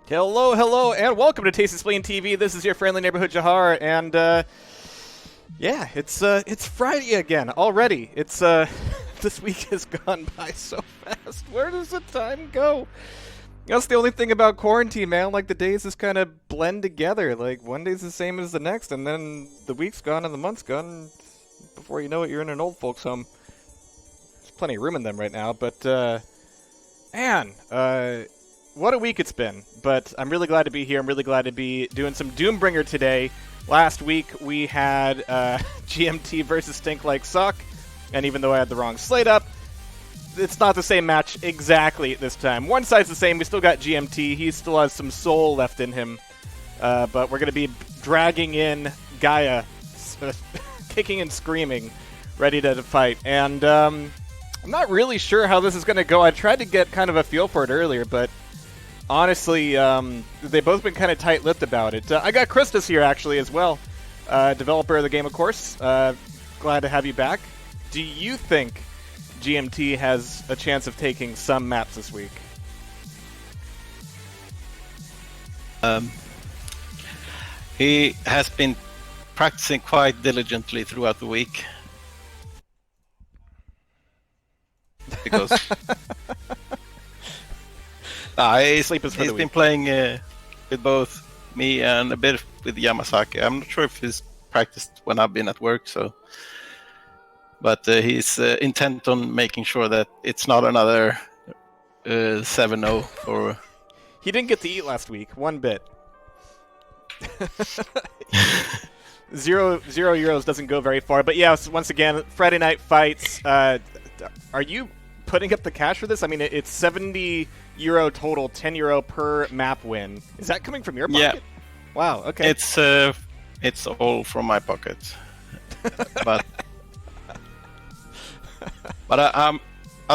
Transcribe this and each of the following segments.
Hello, hello, and welcome to Tastyspleen TV. This is your friendly neighborhood Jehar, and yeah, it's Friday again already. It's this week has gone by so fast. Where does the time go? That's the only thing about quarantine, man. Like, the days just kind of blend together. Like, one day's the same as the next, and then the week's gone and the month's gone. Before you know it, you're in an old folks' home. There's plenty of room in them right now, but man, what a week it's been. But I'm really glad to be here. I'm really glad to be doing some Doombringer today. Last week we had GMT versus Stink Like Suck, and even though I had the wrong slate up, it's not the same match exactly this time. One side's the same. We still got GMT. He still has some soul left in him. But we're going to be dragging in Gaiia, kicking and screaming, ready to fight. And I'm not really sure how this is going to go. I tried to get kind of a feel for it earlier, but honestly, they've both been kind of tight-lipped about it. I got Christus here, actually, as well. Developer of the game, of course. Glad to have you back. Do you think GMT has a chance of taking some maps this week? He has been practicing quite diligently throughout the week. Because he's been playing with both me and a bit with Yamasaki. I'm not sure if he's practiced when I've been at work, but he's intent on making sure that it's not another 7-0 for... He didn't get to eat last week, one bit. Zero euros doesn't go very far, but yeah, once again, Friday night fights. Are you putting up the cash for this? I mean, it's 70 euro total, 10 euro per map win. Is that coming from your pocket? Yeah. Wow. Okay. It's all from my pocket, but I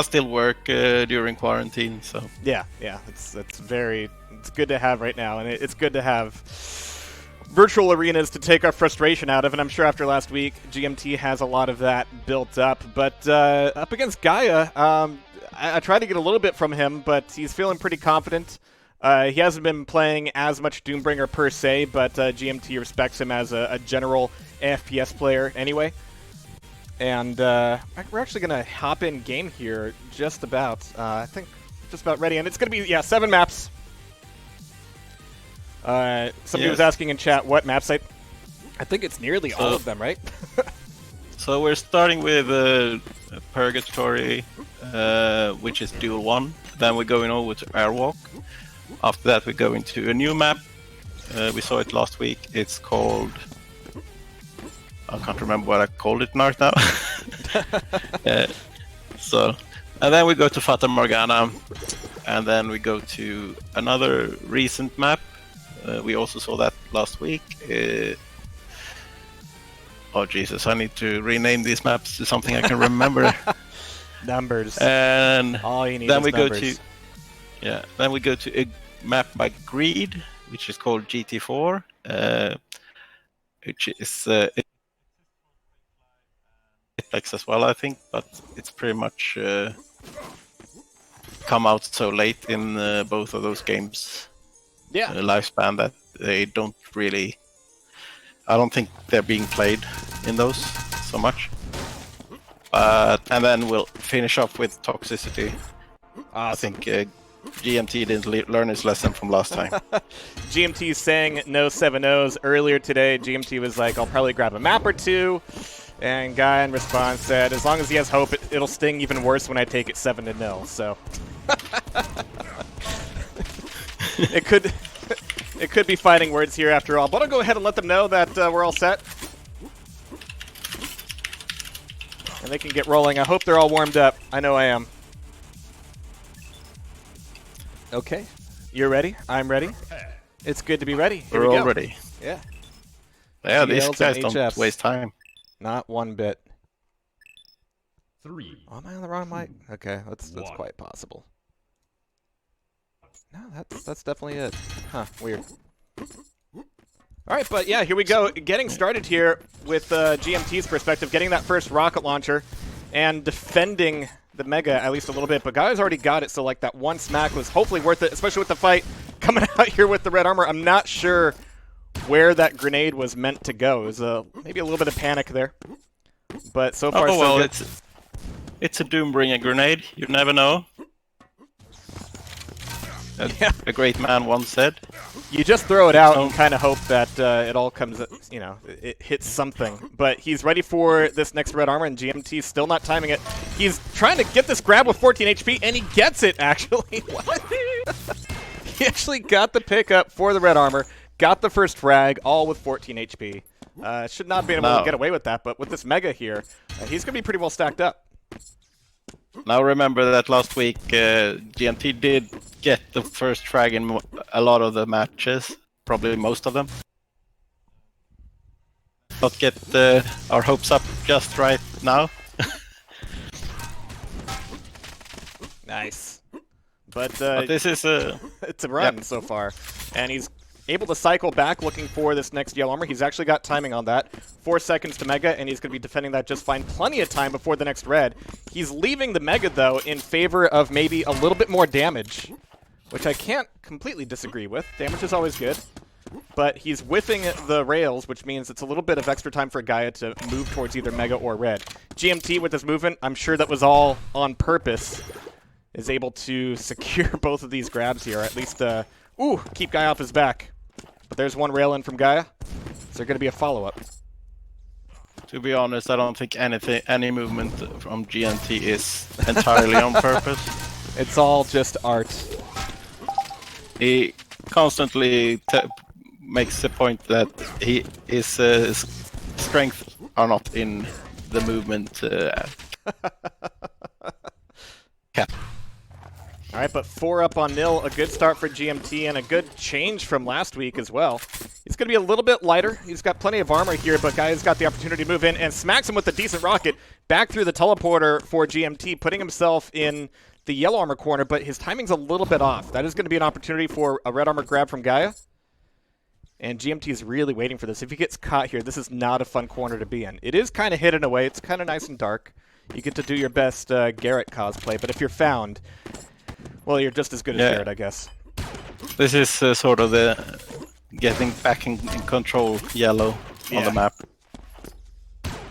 still work during quarantine, so yeah, it's good to have right now, and it's good to have virtual arenas to take our frustration out of, and I'm sure after last week, GMT has a lot of that built up. But up against Gaiia, I tried to get a little bit from him, but he's feeling pretty confident. He hasn't been playing as much Doombringer per se, but GMT respects him as a general FPS player anyway. And we're actually going to hop in game here just about. I think just about ready, and it's going to be 7 maps. Somebody was asking in chat what maps I think it's nearly all of them, right? So we're starting with Purgatory, which is Duel 1. Then we're going over to Airwalk. After that we're going to a new map. We saw it last week. It's called... I can't remember what I called it right now. And then we go to Fata Morgana. And then we go to another recent map. We also saw that last week. Oh Jesus! I need to rename these maps to something I can remember. Numbers. And all you need then is we numbers. Then we go to a map by Greed, which is called GT4, which is Apex as well, I think, but it's pretty much come out so late in both of those games. Yeah. Lifespan that they don't really... I don't think they're being played in those so much. And then we'll finish off with Toxicity. Awesome. I think GMT didn't learn his lesson from last time. GMT saying no 7-0s earlier today. GMT was like, I'll probably grab a map or two. And Guy in response said, as long as he has hope, it'll sting even worse when I take it 7-0. So... It could be fighting words here after all, but I'll go ahead and let them know that we're all set. And they can get rolling. I hope they're all warmed up. I know I am. Okay. You're ready? I'm ready. It's good to be ready. Here We're we all go. ready. Yeah. Yeah, these GLs guys and don't HFs. waste time. Not one bit. 3. Oh, am I on the wrong mic? Okay, that's quite possible. No, that's definitely it. Huh, weird. All right, but yeah, here we go. Getting started here with GMT's perspective, getting that first rocket launcher and defending the Mega at least a little bit. But Gaia's already got it, so like that one smack was hopefully worth it, especially with the fight coming out here with the red armor. I'm not sure where that grenade was meant to go. It was maybe a little bit of panic there. But so far, so good. It's a Doombringer grenade. You never know. A great man once said. You just throw it out and kind of hope that it all comes, you know, it hits something. But he's ready for this next red armor, and GMT's still not timing it. He's trying to get this grab with 14 HP, and he gets it, actually. What? He actually got the pickup for the red armor, got the first frag, all with 14 HP. Should not be able to get away with that, but with this Mega here, he's going to be pretty well stacked up. Now remember that last week GMT did get the first frag in a lot of the matches, probably most of them. Not get our hopes up just right now. Nice. But this is it's a run so far, and he's able to cycle back looking for this next yellow armor. He's actually got timing on that. 4 seconds to Mega, and he's going to be defending that just fine. Plenty of time before the next red. He's leaving the Mega, though, in favor of maybe a little bit more damage, which I can't completely disagree with. Damage is always good. But he's whiffing the rails, which means it's a little bit of extra time for Gaiia to move towards either Mega or red. GMT with this movement, I'm sure that was all on purpose, is able to secure both of these grabs here, or at least keep Gaiia off his back. But there's one rail in from Gaiia. Is there going to be a follow-up? To be honest, I don't think any movement from GMT is entirely on purpose. It's all just art. He constantly makes the point that his strength are not in the movement cap. All right, but 4 up on nil. A good start for GMT and a good change from last week as well. He's going to be a little bit lighter. He's got plenty of armor here, but Gaia's got the opportunity to move in and smacks him with a decent rocket back through the teleporter for GMT, putting himself in the yellow armor corner, but his timing's a little bit off. That is going to be an opportunity for a red armor grab from Gaiia. And GMT is really waiting for this. If he gets caught here, this is not a fun corner to be in. It is kind of hidden away. It's kind of nice and dark. You get to do your best Garrett cosplay, but if you're found, well, you're just as good as Garrett, I guess. This is sort of the getting back in control yellow on the map.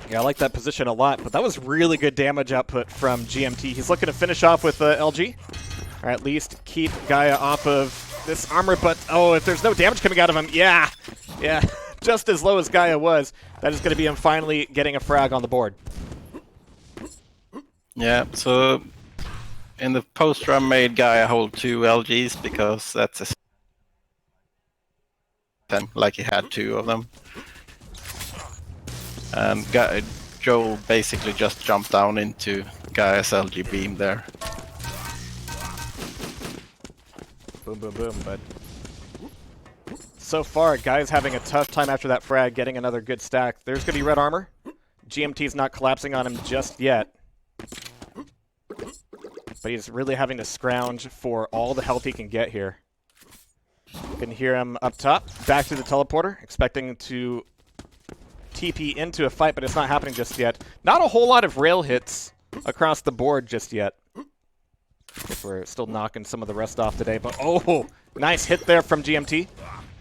Yeah, I like that position a lot, but that was really good damage output from GMT. He's looking to finish off with LG, or at least keep Gaiia off of this armor, but if there's no damage coming out of him, yeah, just as low as Gaiia was, that is going to be him finally getting a frag on the board. Yeah, so in the poster I made Gaiia hold 2 LGs because that's a like he had 2 of them. And Joel basically just jumped down into Gaia's LG beam there. Boom, boom, boom, but so far, Gaia's having a tough time after that frag, getting another good stack. There's going to be red armor. GMT's not collapsing on him just yet. But he's really having to scrounge for all the health he can get here. You can hear him up top, back to the teleporter, expecting to TP into a fight, but it's not happening just yet. Not a whole lot of rail hits across the board just yet. Guess we're still knocking some of the rest off today, but nice hit there from GMT.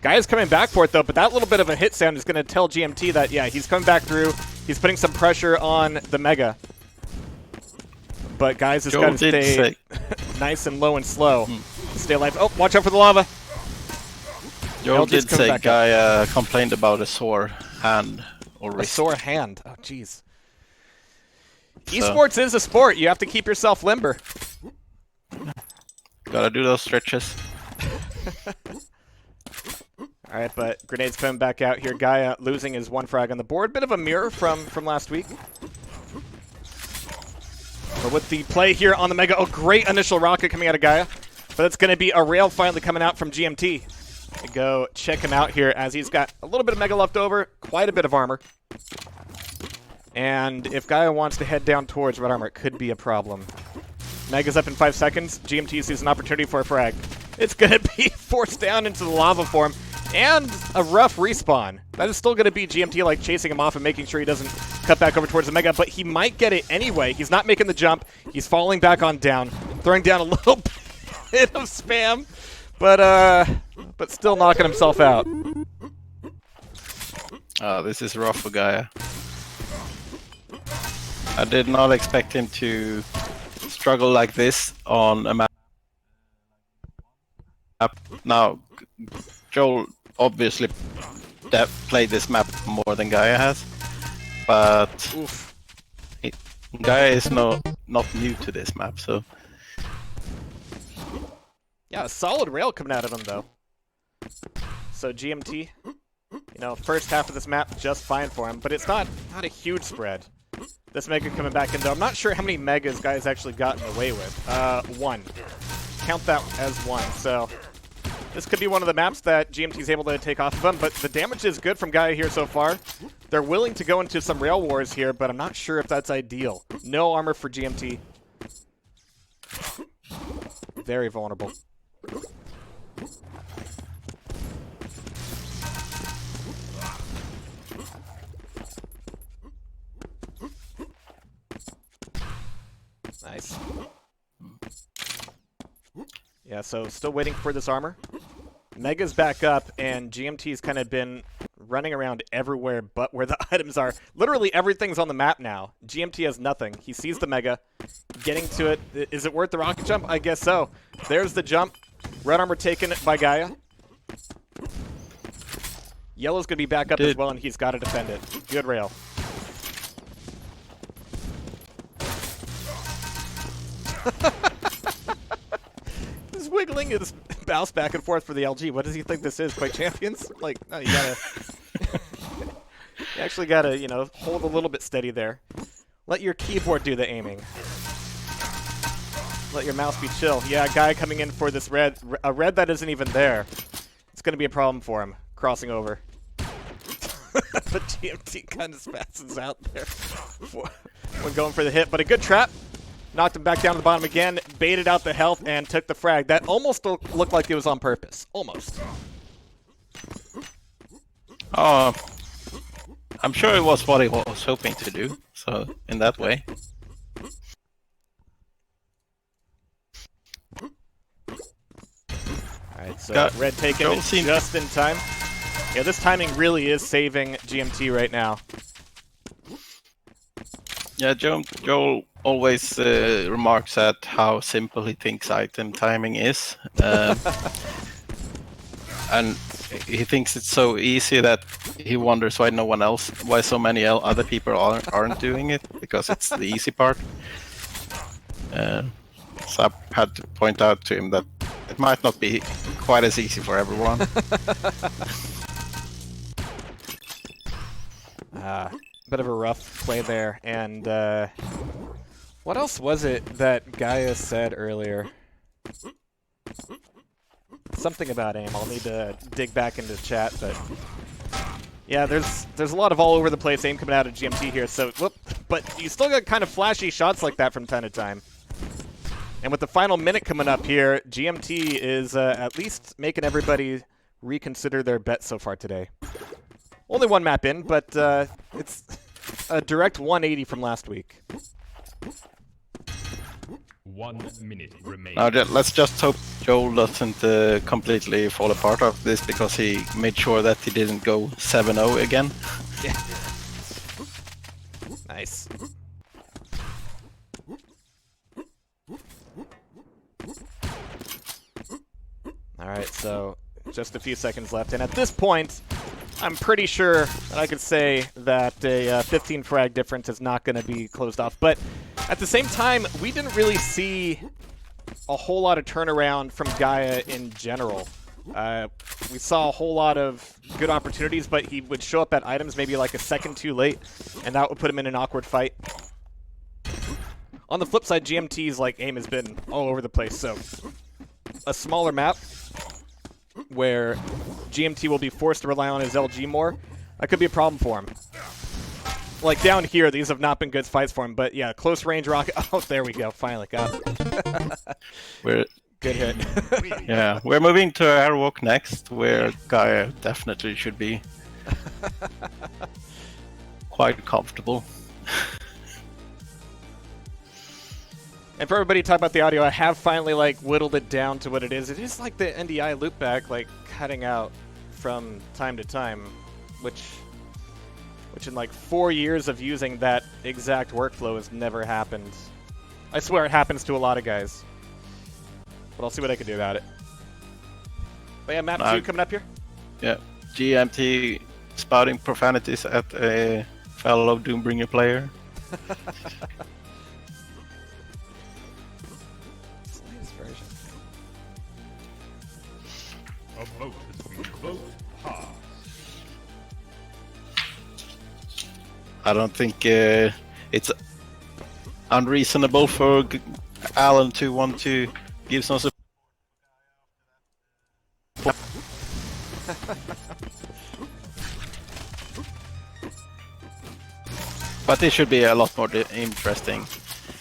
Gaia's coming back for it, though, but that little bit of a hit sound is going to tell GMT that, yeah, he's coming back through. He's putting some pressure on the Mega. But Gaia's just got to stay nice and low and slow. Stay alive. Oh, watch out for the lava. Joel did say Gaiia complained about a sore hand or wrist. A sore hand. Oh, jeez. Esports is a sport. You have to keep yourself limber. Gotta do those stretches. All right, but Grenade's coming back out here. Gaiia losing his 1 frag on the board. Bit of a mirror from last week. But with the play here on the Mega, great initial rocket coming out of Gaiia. But it's going to be a rail finally coming out from GMT. Go check him out here as he's got a little bit of Mega left over, quite a bit of armor. And if Gaiia wants to head down towards red armor, it could be a problem. Mega's up in 5 seconds. GMT sees an opportunity for a frag. It's going to be forced down into the lava for him. And a rough respawn. That is still going to be GMT like chasing him off and making sure he doesn't cut back over towards the Mega, but he might get it anyway. He's not making the jump. He's falling back on down, throwing down a little bit of spam. But but still knocking himself out. Oh, this is rough for Gaiia. I did not expect him to struggle like this on a map. Now, Joel obviously played this map more than Gaiia has, but Gaiia is not new to this map, so... Yeah, a solid rail coming out of him, though. So GMT, you know, first half of this map just fine for him, but it's not a huge spread. This Mega coming back in, though. I'm not sure how many Megas Gaia's actually gotten away with. One. Count that as one, so... This could be one of the maps that GMT's able to take off of him, but the damage is good from Gaiia here so far. They're willing to go into some rail wars here, but I'm not sure if that's ideal. No armor for GMT. Very vulnerable. Nice. Yeah, so still waiting for this armor. Mega's back up, and GMT's kind of been running around everywhere but where the items are. Literally everything's on the map now. GMT has nothing. He sees the Mega. Getting to it. Is it worth the rocket jump? I guess so. There's the jump. Red armor taken by Gaiia. Yellow's going to be back up as well, and he's got to defend it. Good rail. He's wiggling his mouse back and forth for the LG. What does he think this is? Quite champions? Like, no, you gotta... you actually gotta, you know, hold a little bit steady there. Let your keyboard do the aiming. Let your mouse be chill. Yeah, guy coming in for this red. A red that isn't even there. It's gonna be a problem for him, crossing over. But GMT kind of spasses out there when going for the hit. But a good trap. Knocked him back down to the bottom again, baited out the health, and took the frag. That almost looked like it was on purpose. Almost. I'm sure it was what he was hoping to do, so in that way. Alright, so red taking it just in time. Yeah, this timing really is saving GMT right now. Yeah, Joel always remarks at how simple he thinks item timing is. And he thinks it's so easy that he wonders why why so many other people aren't doing it, because it's the easy part. So I had to point out to him that it might not be quite as easy for everyone. Bit of a rough play there, and what else was it that Gaiia said earlier? Something about aim. I'll need to dig back into the chat, but yeah, there's a lot of all over the place aim coming out of GMT here. So, but you still got kind of flashy shots like that from time to time. And with the final minute coming up here, GMT is at least making everybody reconsider their bet so far today. Only one map in, but it's a direct 180 from last week. 1 minute remaining. Now, let's just hope Joel doesn't completely fall apart of this, because he made sure that he didn't go 7-0 again. Yeah. Nice. Alright, so just a few seconds left, and at this point, I'm pretty sure that I could say that a 15 frag difference is not going to be closed off. But at the same time, we didn't really see a whole lot of turnaround from Gaiia in general. We saw a whole lot of good opportunities, but he would show up at items maybe like a second too late, and that would put him in an awkward fight. On the flip side, GMT's aim has been all over the place, so a smaller map where GMT will be forced to rely on his LG more, that could be a problem for him. Like down here, these have not been good fights for him, but yeah, close range rocket. Oh, there we go. Finally got it. Good hit. Yeah, we're moving to Airwalk next, where Gaiia definitely should be quite comfortable. And for everybody talking about the audio, I have finally like whittled it down to what it is. It is like the NDI loopback, like cutting out from time to time, which in like 4 years of using that exact workflow has never happened. I swear it happens to a lot of guys. But I'll see what I can do about it. But yeah, map 2 coming up here. Yeah, GMT spouting profanities at a fellow Doombringer player. It's the latest version. A vote has been vote passed. I don't think it's unreasonable for Alan to want to give some support. But this should be a lot more interesting.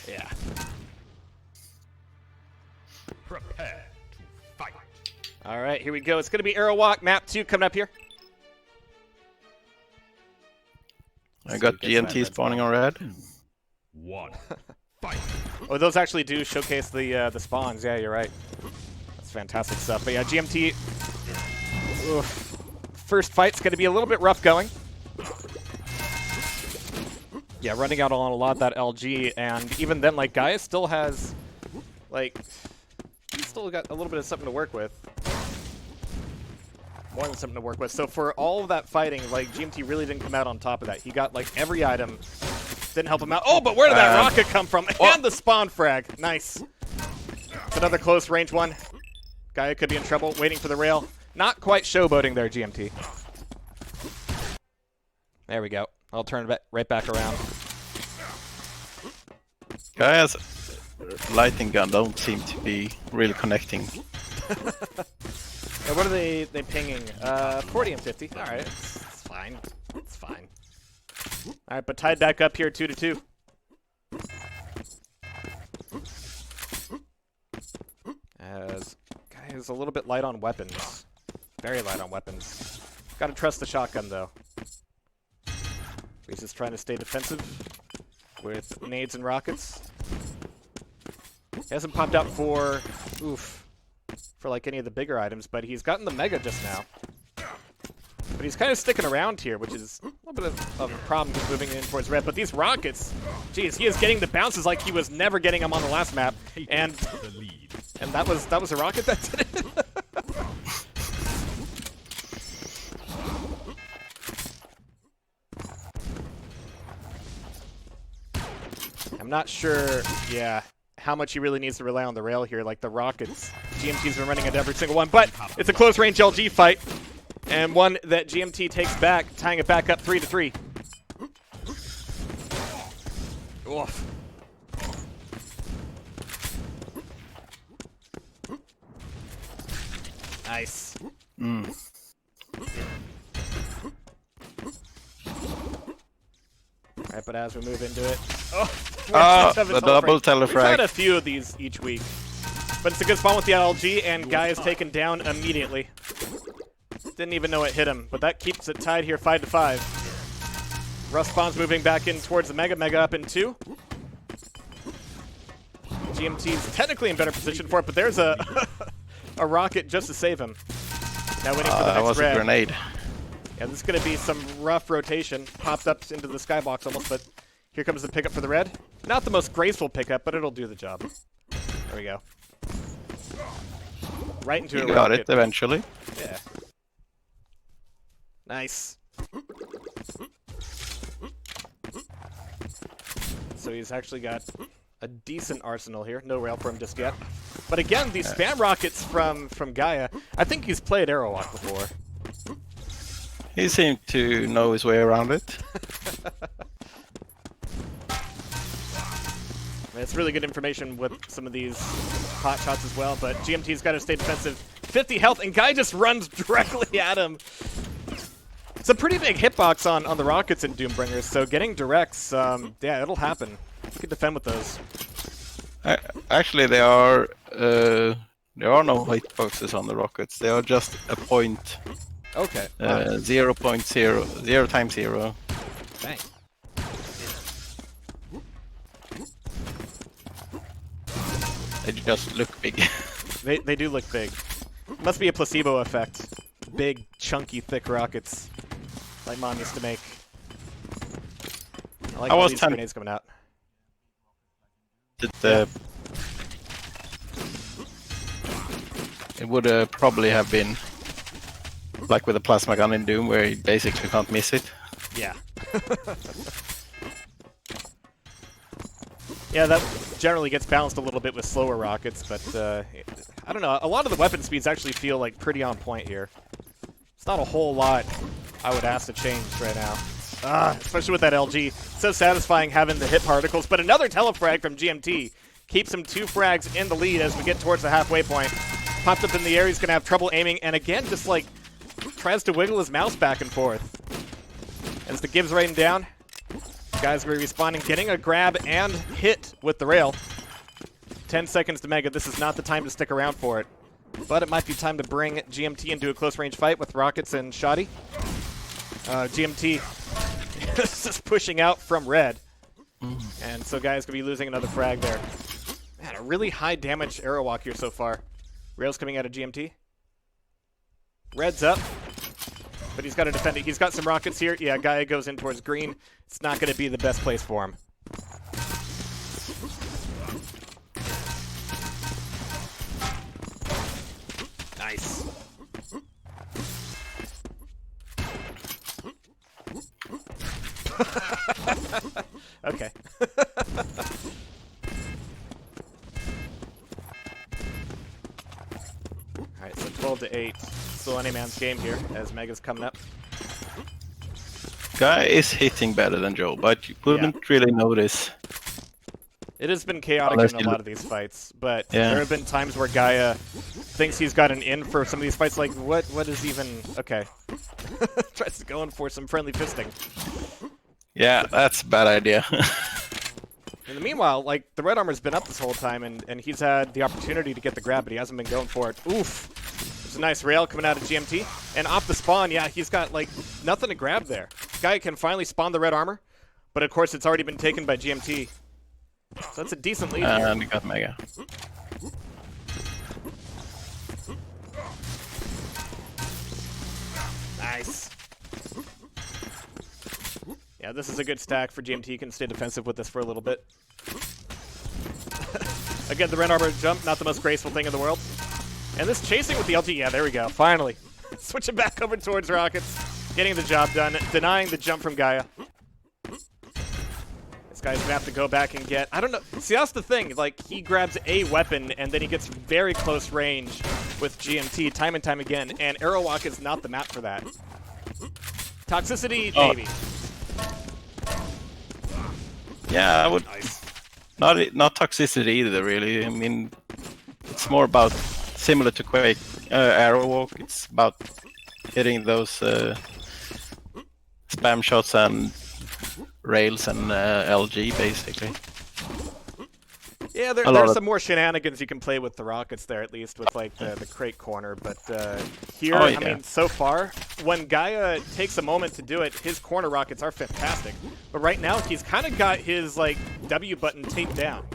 Yeah. Prepare to fight. All right, here we go. It's going to be Arrow Walk, map 2 coming up here. I got GMT spawning on red. 1. Fight. Oh, those actually do showcase the spawns. Yeah, you're right. That's fantastic stuff. But yeah, GMT. Oof. First fight's going to be a little bit rough going. Yeah, running out on a lot of that LG, and even then, like, Gaiia still has, like, he's still got a little bit of something to work with. More than something to work with. So for all of that fighting, like, GMT really didn't come out on top of that. He got, like, every item. Didn't help him out. Oh, but where did that rocket come from? And the spawn frag. Nice. It's another close range one. Gaiia could be in trouble, waiting for the rail. Not quite showboating there, GMT. There we go. I'll turn it right back around. Gaia's lighting gun don't seem to be really connecting. Yeah, what are they pinging? 40 and 50. All right, it's fine. It's fine. All right, but tied back up here, 2-2. As Gaia's a little bit light on weapons. Very light on weapons. Gotta trust the shotgun though. He's just trying to stay defensive with nades and rockets. He hasn't popped out for like any of the bigger items, but he's gotten the Mega just now. But he's kind of sticking around here, which is a little bit of a problem. He's moving in towards red. But these rockets, geez, he is getting the bounces like he was never getting them on the last map. And that was a rocket that did it. I'm not sure, yeah, how much he really needs to rely on the rail here. Like the rockets, GMT's been running into every single one, but it's a close range LG fight, and one that GMT takes back, tying it back up 3-3. Oof. Nice. Alright, but as we move into it... The double telefrag. We've had a few of these each week. But it's a good spawn with the LG, and Guy is taken down immediately. Didn't even know it hit him, but that keeps it tied here 5-5. Russ spawns moving back in towards the Mega. Mega up in 2. GMT's technically in better position for it, but there's a a rocket just to save him. Now waiting for the that next was red. a grenade. Yeah, this is going to be some rough rotation. Popped up into the skybox almost, but here comes the pickup for the red. Not the most graceful pickup, but it'll do the job. There we go. Right into a rocket. Got it eventually. Yeah. Nice. So he's actually got a decent arsenal here. No rail for him just yet. But again, these spam rockets from Gaiia. I think he's played Aerowalk before. He seemed to know his way around it. It's really good information with some of these hot shots as well, but GMT's got to stay defensive. 50 health, and Guy just runs directly at him. It's a pretty big hitbox on the rockets in Doombringers, so getting directs, yeah, it'll happen. You can defend with those. Actually, there are no hitboxes on the rockets. They are just a point. Okay. 0.0, 0 times 0. Dang. They just look big. They do look big. Must be a placebo effect. Big, chunky, thick rockets, like Mom used to make. I like all these grenades coming out. It would probably have been like with a plasma gun in Doom, where you basically can't miss it. Yeah. Yeah, that generally gets balanced a little bit with slower rockets, but I don't know. A lot of the weapon speeds actually feel like pretty on point here. It's not a whole lot I would ask to change right now. Especially with that LG. So satisfying having the hit particles, but another telefrag from GMT keeps him 2 frags in the lead as we get towards the halfway point. Popped up in the air, he's going to have trouble aiming, and again, just like tries to wiggle his mouse back and forth. As the Gibbs rain down, guys are respawning, getting a grab and hit with the rail. 10 seconds to Mega. This is not the time to stick around for it. But it might be time to bring GMT into a close range fight with rockets and Shoddy. GMT is just pushing out from red. And so Gaia's going to be losing another frag there. Man, a really high damage arrow walk here so far. Rail's coming out of GMT. Red's up. But he's got to defend it. He's got some rockets here. Yeah, Gaia goes in towards green. It's not going to be the best place for him. Nice. Okay. Alright, so 12 to 8. Still any man's game here as Mega's coming up. Guy is hitting better than Joe, but you wouldn't really notice. It has been chaotic in a lot of these fights, but there have been times where Gaia thinks he's got an in for some of these fights, like, what is even... Okay. Tries to go in for some friendly fisting. Yeah, that's a bad idea. In the meanwhile, like, the red armor's been up this whole time, and he's had the opportunity to get the grab, but he hasn't been going for it. Oof! There's a nice rail coming out of GMT, and off the spawn, yeah, he's got, like, nothing to grab there. Gaia can finally spawn the red armor, but of course it's already been taken by GMT. So that's a decent lead here. And we got Mega. Nice. Yeah, this is a good stack for GMT. You can stay defensive with this for a little bit. Again, the red armor jump, not the most graceful thing in the world. And this chasing with the LT, yeah, there we go, finally. Switching back over towards rockets, getting the job done, denying the jump from Gaia. This guy's gonna have to go back and get, I don't know, see that's the thing, like he grabs a weapon and then he gets very close range with GMT time and time again, and Arrow Walk is not the map for that. Toxicity, maybe. Yeah, I would Nice. not toxicity either, really. I mean, it's more about similar to Quake Arrow Walk. It's about hitting those spam shots and rails and LG basically. Yeah, there's some more shenanigans you can play with the rockets there, at least with like the crate corner. But here, I mean, so far, when Gaia takes a moment to do it, his corner rockets are fantastic. But right now, he's kind of got his like W button taped down.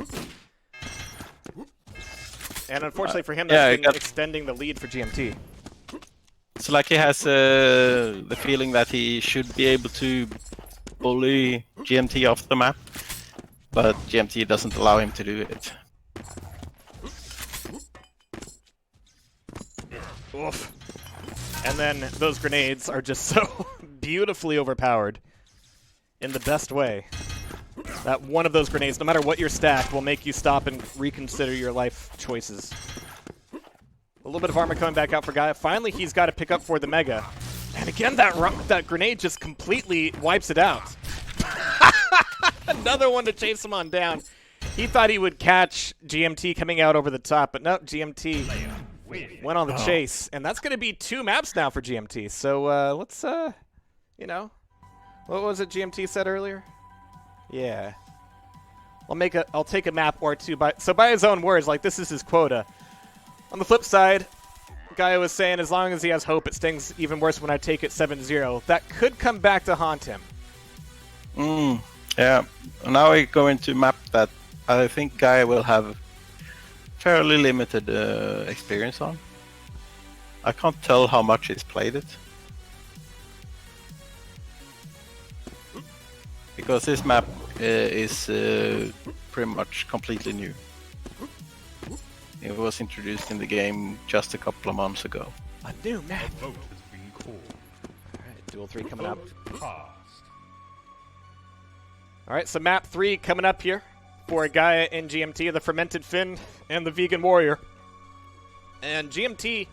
And unfortunately for him, that's been extending the lead for GMT. It's like he has the feeling that he should be able to bully GMT off the map, but GMT doesn't allow him to do it. Oof. And then those grenades are just so beautifully overpowered in the best way. That one of those grenades, no matter what your stack, will make you stop and reconsider your life choices. A little bit of armor coming back out for Gaia. Finally, he's got to pick up for the Mega. And again, that grenade just completely wipes it out. Another one to chase him on down. He thought he would catch GMT coming out over the top, but no, GMT went on the chase. And that's going to be 2 maps now for GMT. So let's, you know, what was it GMT said earlier? Yeah. I'll take a map or 2 by his own words, like this is his quota. On the flip side, Gaia was saying as long as he has hope, it stings even worse when I take it 7-0. That could come back to haunt him. Yeah. Now we go into a map that I think Gaia will have fairly limited experience on. I can't tell how much he's played it. Because this map is pretty much completely new. It was introduced in the game just a couple of months ago. A new map. A vote has been called. Alright, Duel 3 coming up. Vote passed. Alright, so map 3 coming up here for Gaiia in GMT, the Fermented Fin and the Vegan Warrior. And GMT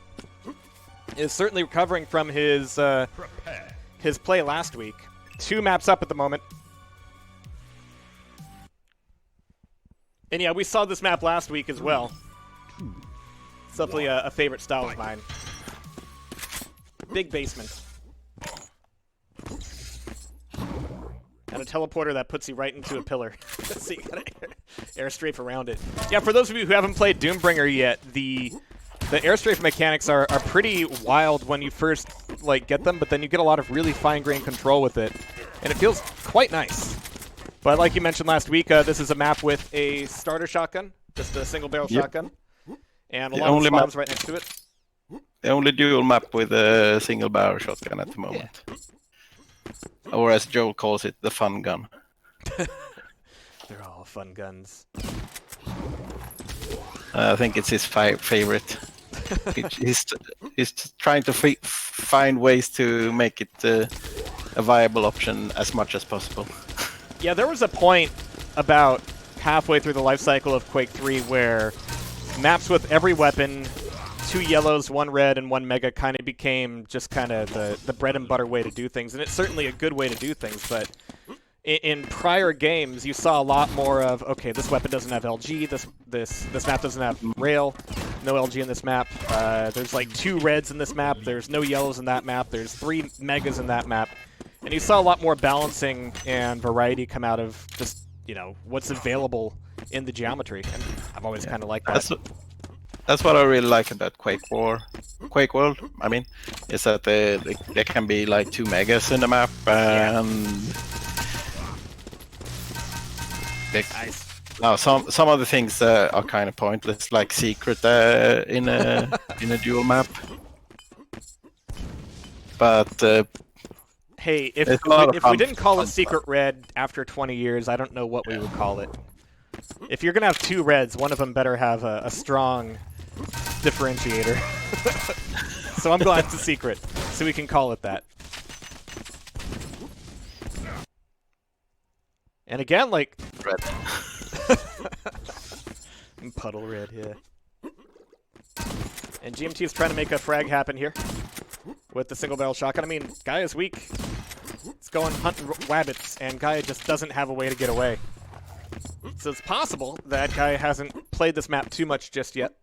is certainly recovering from his Prepare. play last week. 2 maps up at the moment. And yeah, we saw this map last week as well. It's definitely a favorite style of mine. Big basement. And a teleporter that puts you right into a pillar. So you gotta airstrafe around it. Yeah, for those of you who haven't played Doombringer yet, the airstrafe mechanics are pretty wild when you first get them, but then you get a lot of really fine-grained control with it. And it feels quite nice. But like you mentioned last week, this is a map with a starter shotgun, just a single-barrel shotgun, and a lot of spawns right next to it. The only dual map with a single barrel shotgun at the moment. Yeah. Or as Joel calls it, the fun gun. They're all fun guns. I think it's his favorite. He's trying to find ways to make it a viable option as much as possible. Yeah, there was a point about halfway through the life cycle of Quake 3 where maps with every weapon, 2 yellows, 1 red, and 1 mega kind of became just kind of the bread and butter way to do things. And it's certainly a good way to do things, but in prior games, you saw a lot more of, okay, this weapon doesn't have LG, this map doesn't have rail, no LG in this map. There's like 2 reds in this map, there's no yellows in that map, there's 3 megas in that map. And you saw a lot more balancing and variety come out of just, what's available in the geometry. And I've always kind of liked that. That's what I really like about Quake World, I mean, is that there can be like 2 megas in the map, and Nice. now some of the things are kind of pointless, like secret in a dual map. But hey, if we didn't call it Secret Red after 20 years, I don't know what we would call it. If you're gonna have 2 reds, one of them better have a strong differentiator. So I'm glad it's a secret, so we can call it that. And again, red. Puddle red, yeah. And GMT is trying to make a frag happen here with the single barrel shotgun. I mean, Gaia's weak. It's going hunting rabbits, and Gaiia just doesn't have a way to get away. So it's possible that Gaiia hasn't played this map too much just yet.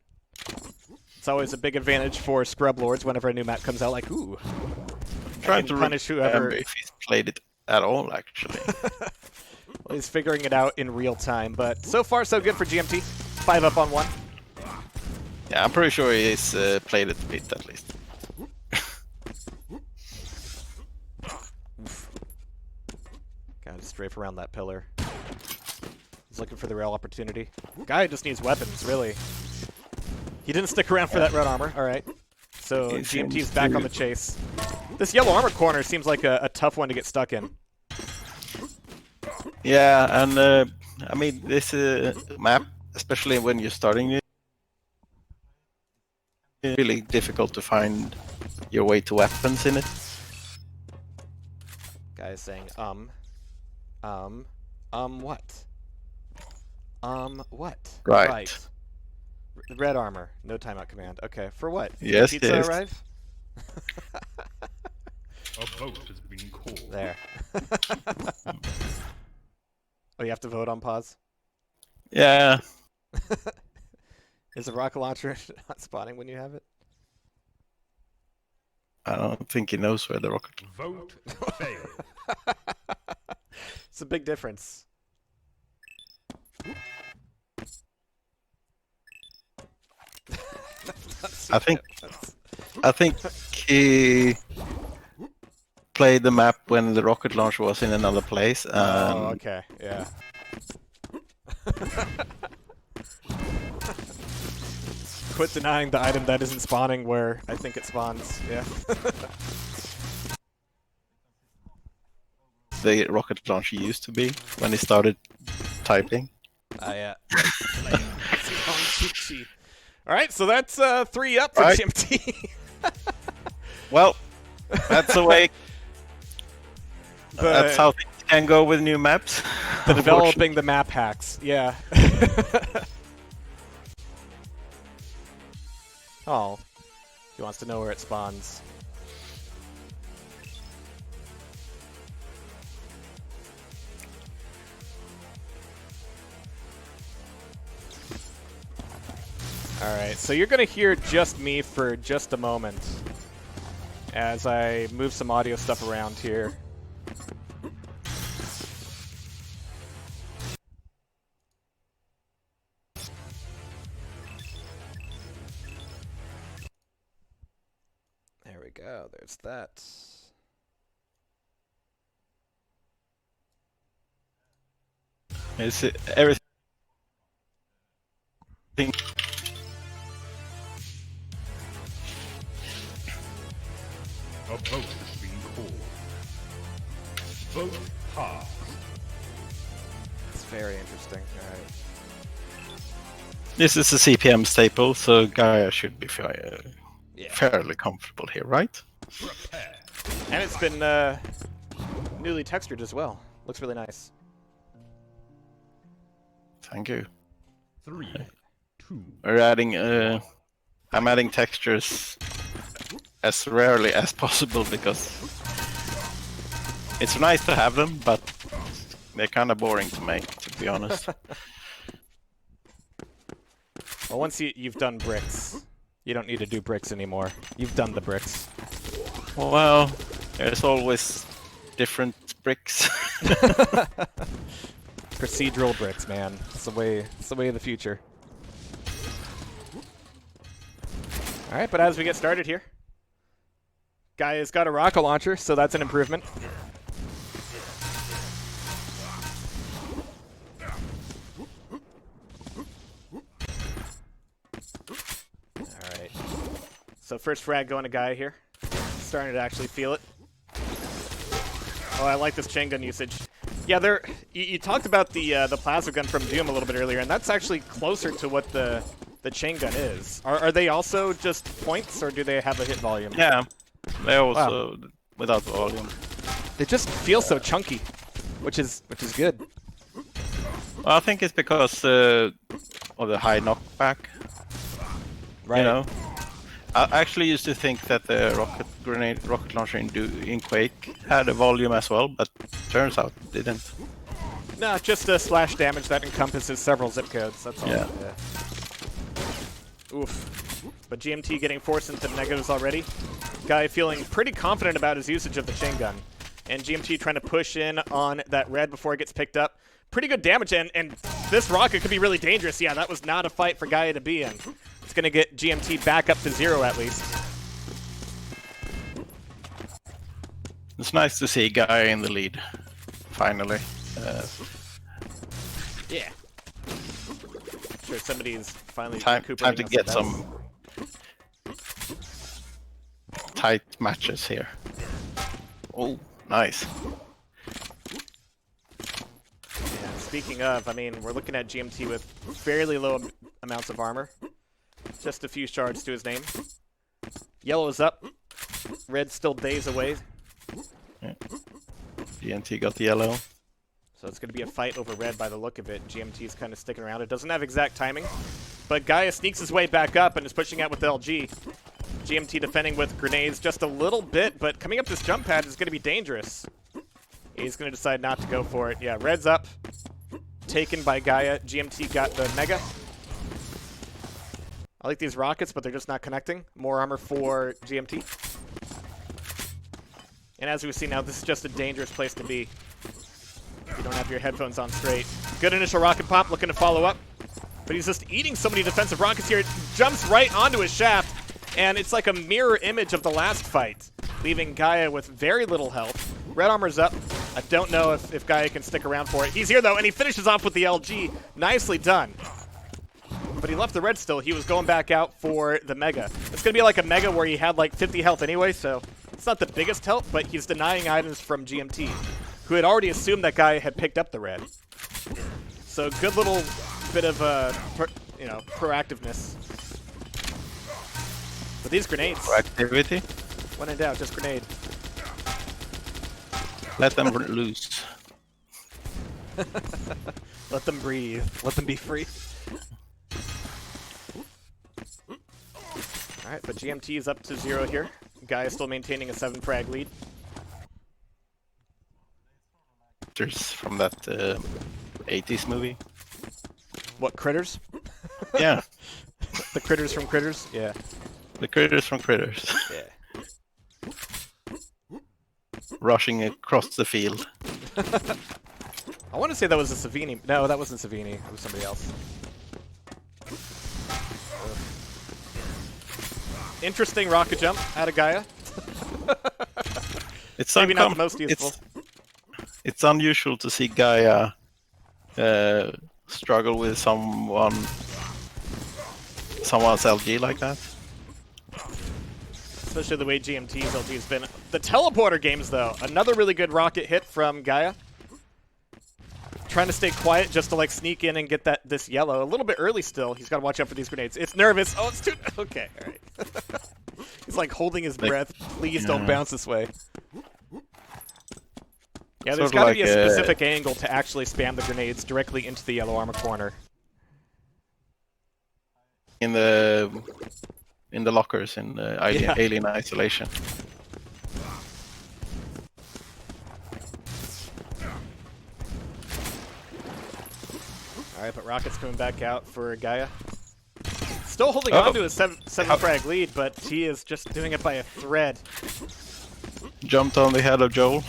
It's always a big advantage for scrub lords whenever a new map comes out, like, ooh. Trying to punish whoever. If he's played it at all, actually. Well, he's figuring it out in real time, but so far so good for GMT. 5 up on 1. Yeah, I'm pretty sure he's played it a bit at least. Gotta strafe around that pillar. He's looking for the rail opportunity. Guy just needs weapons, really. He didn't stick around for that red armor. Alright. So GMT's back on the chase. This yellow armor corner seems like a tough one to get stuck in. Yeah, and I mean, this map, especially when you're starting it, it's really difficult to find your way to weapons in it. Guy is saying, what? What? Right. Red armor, no timeout command. Okay, for what? Yes, Pizza yes. arrive? A vote has been called. There. Oh, you have to vote on pause? Yeah. Is the rocket launcher not spawning when you have it? I don't think he knows where the rocket. Vote failed. It's a big difference. I think he played the map when the rocket launcher was in another place. Oh, okay, yeah. quit denying the item that isn't spawning where I think it spawns. Yeah. The rocket launcher used to be when he started typing. Yeah. All right, so that's 3 up for Right. GMT. Well, that's the way. That's how things can go with new maps. Developing the map hacks. Yeah. Oh, he wants to know where it spawns. Alright, so you're going to hear just me for just a moment as I move some audio stuff around here. There we go, there's that. Is it everything? A vote has been called. Vote passed. It's very interesting. Alright. This is a CPM staple, so Gaiia should be Yeah. fairly comfortable here, right? Prepare. And it's been newly textured as well. Looks really nice. Thank you. 3, 2, We're adding. I'm adding textures as rarely as possible because it's nice to have them, but they're kind of boring to make, to be honest. Well, once you've done bricks, you don't need to do bricks anymore. You've done the bricks. Well, there's always different bricks. Procedural bricks, man. It's the way of the future. Alright, but as we get started here, Gaia's got a rocket launcher, so that's an improvement. Alright. So first frag going to Gaia here. Starting to actually feel it. Oh, I like this chain gun usage. Yeah, you talked about the plasma gun from Doom a little bit earlier, and that's actually closer to what the chain gun is. Are they also just points, or do they have a hit volume? Yeah, they also without volume. They just feel so chunky, which is good. Well, I think it's because of the high knockback. Right. You know, I actually used to think that the rocket launcher in Quake had a volume as well, but turns out it didn't. No, just a splash damage that encompasses several zip codes. That's all. Yeah. Oof. But GMT getting forced into negatives already. Guy feeling pretty confident about his usage of the chain gun. And GMT trying to push in on that red before it gets picked up. Pretty good damage, and this rocket could be really dangerous. Yeah, that was not a fight for Gaiia to be in. It's going to get GMT back up to 0 at least. It's nice to see Gaiia in the lead, finally. Yeah. Sure, somebody's finally Time recuperating to on get bells. some tight matches here. Oh, nice. Yeah, speaking of, I mean, we're looking at GMT with fairly low amounts of armor. Just a few shards to his name. Yellow is up. Red's still days away. Yeah. GMT got the yellow. So it's going to be a fight over red by the look of it. GMT's kind of sticking around. It doesn't have exact timing. But Gaiia sneaks his way back up and is pushing out with LG. GMT defending with grenades just a little bit, but coming up this jump pad is going to be dangerous. He's going to decide not to go for it. Yeah, red's up. Taken by Gaiia. GMT got the mega. I like these rockets, but they're just not connecting. More armor for GMT. And as we see now, this is just a dangerous place to be. You don't have your headphones on straight. Good initial rocket pop, looking to follow up. But he's just eating so many defensive rockets here. It jumps right onto his shaft, and it's like a mirror image of the last fight, leaving Gaiia with very little health. Red armor's up. I don't know if Gaiia can stick around for it. He's here, though, and he finishes off with the LG. Nicely done. but he left the red still. He was going back out for the Mega. It's going to be like a Mega where he had like 50 health anyway, so it's not the biggest help, but he's denying items from GMT, who had already assumed that guy had picked up the red. So good little bit of, proactiveness. But these grenades. Proactivity. When in doubt, just grenade. Let them loose. Let them breathe. Let them be free. Alright, but GMT is up to 0 here. Gaiia is still maintaining a 7 frag lead. There's from that 80s movie. What, Critters? Yeah. The Critters from Critters? Yeah. The Critters from Critters. Yeah. Rushing across the field. I want to say that was a Savini. No, that wasn't Savini. It was somebody else. Interesting rocket jump out of Gaiia. It's maybe not the most useful. It's unusual to see Gaiia struggle with someone's LG like that. Especially the way GMT's LG has been. The teleporter games, though, another really good rocket hit from Gaiia. Trying to stay quiet just to like sneak in and get this yellow. A little bit early still. He's got to watch out for these grenades. It's nervous. Oh, it's too... Okay, all right. He's like holding his breath. Please don't bounce this way. Yeah, there's got to be a specific angle to actually spam the grenades directly into the yellow armor corner. In the lockers in the alien isolation. Alright, but Rocket's coming back out for Gaiia. Still holding on to his 7 frag lead, but he is just doing it by a thread. Jumped on the head of Joel.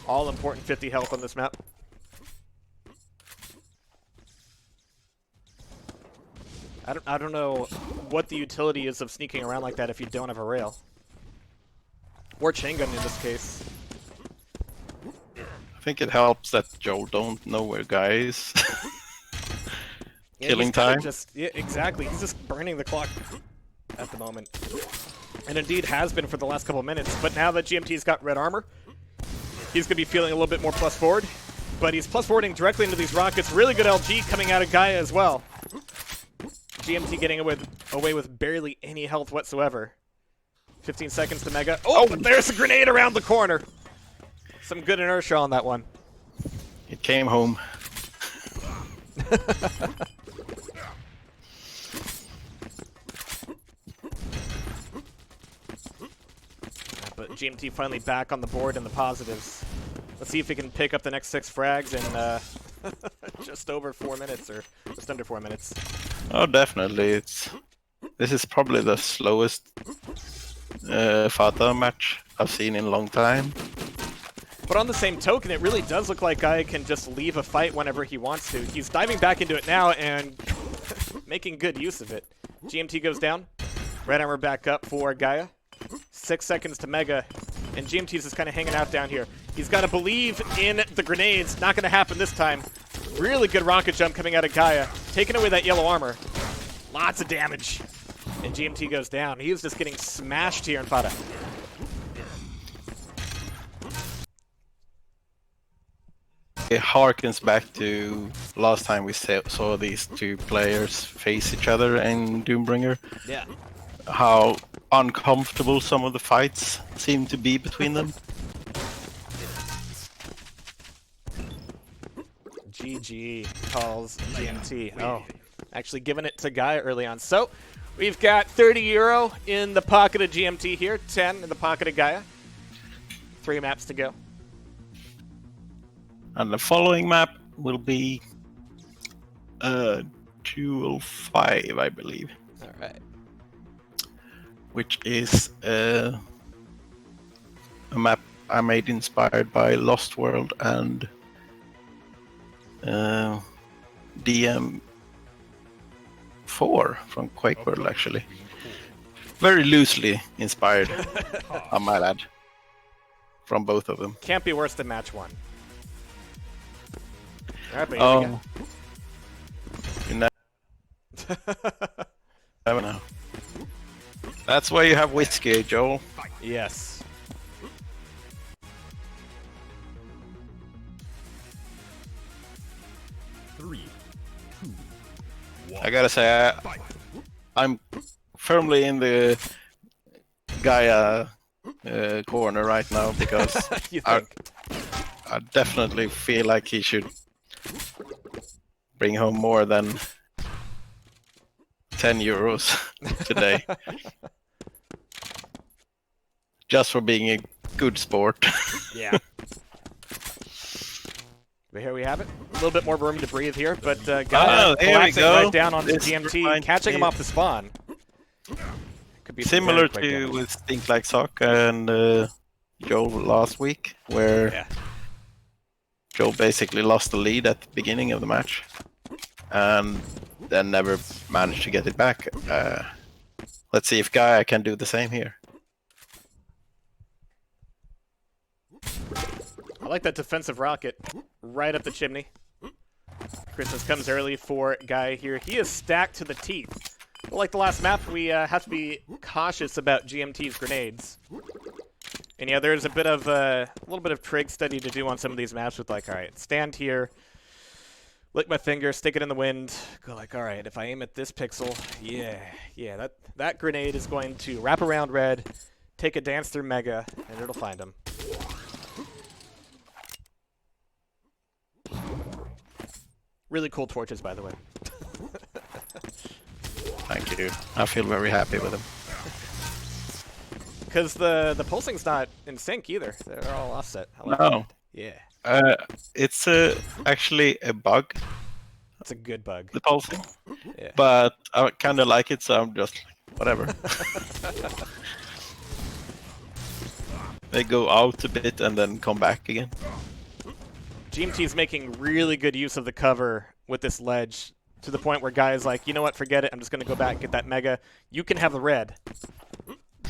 All important 50 health on this map. I don't know what the utility is of sneaking around like that if you don't have a rail. Or chain gun in this case. I think it helps that Joel don't know where Gaiia is. Killing time. Yeah, exactly. He's just burning the clock at the moment. And indeed has been for the last couple of minutes. But now that GMT's got red armor, he's going to be feeling a little bit more plus forward. But he's plus forwarding directly into these rockets. Really good LG coming out of Gaiia as well. GMT getting away with barely any health whatsoever. 15 seconds to Mega. Oh, but there's a grenade around the corner. Some good inertia on that one. It came home. But GMT finally back on the board in the positives. Let's see if he can pick up the next 6 frags in just over 4 minutes, or just under 4 minutes. Oh, definitely. This is probably the slowest Fata match I've seen in a long time. But on the same token, it really does look like Gaiia can just leave a fight whenever he wants to. He's diving back into it now and making good use of it. GMT goes down. Red armor back up for Gaiia. 6 seconds to Mega. And GMT's just kind of hanging out down here. He's got to believe in the grenades. Not going to happen this time. Really good rocket jump coming out of Gaiia. Taking away that yellow armor. Lots of damage. And GMT goes down. He was just getting smashed here in Fata. It harkens back to last time we saw these two players face each other in Doombringer. Yeah. How uncomfortable some of the fights seem to be between them. GG calls GMT. Oh, actually giving it to Gaiia early on. So we've got 30 euro in the pocket of GMT here, 10 in the pocket of Gaiia. 3 maps to go. And the following map will be 205, I believe. All right. Which is a map I made inspired by Lost World and DM4 from Quake World, actually. Very loosely inspired, I might add, from both of them. Can't be worse than match 1. Alright, but here we go. You never know. That's why you have whiskey, Joel. Yes. Three, two, one. I gotta say, I'm firmly in the Gaiia corner right now because You think? I definitely feel like he should bring home more than 10 euros today. Just for being a good sport. Yeah. But here we have it. A little bit more room to breathe here, but Gaiia there we collapsing go. right down onto This GMT, reminds catching him me- off the spawn. Could be some Similar very quick to damage. with Stink Like Sock and Joel last week, where Yeah. Joel basically lost the lead at the beginning of the match and then never managed to get it back. Let's see if Gaiia can do the same here. I like that defensive rocket right up the chimney. Christmas comes early for Gaiia here. He is stacked to the teeth. But like the last map, we have to be cautious about GMT's grenades. And yeah, there's a little bit of trig study to do on some of these maps with like, all right, stand here, lick my finger, stick it in the wind, go like, all right, if I aim at this pixel, yeah, that grenade is going to wrap around red, take a dance through Mega, and it'll find him. Really cool torches, by the way. Thank you. I feel very happy with him. Because the pulsing's not in sync either. They're all offset. I like No. that. Yeah, It's actually a bug, it's a good bug. the pulsing. Yeah. But I kind of like it, so I'm just whatever. They go out a bit and then come back again. GMT is making really good use of the cover with this ledge to the point where Gaia's like, you know what, forget it. I'm just going to go back and get that Mega. You can have the red.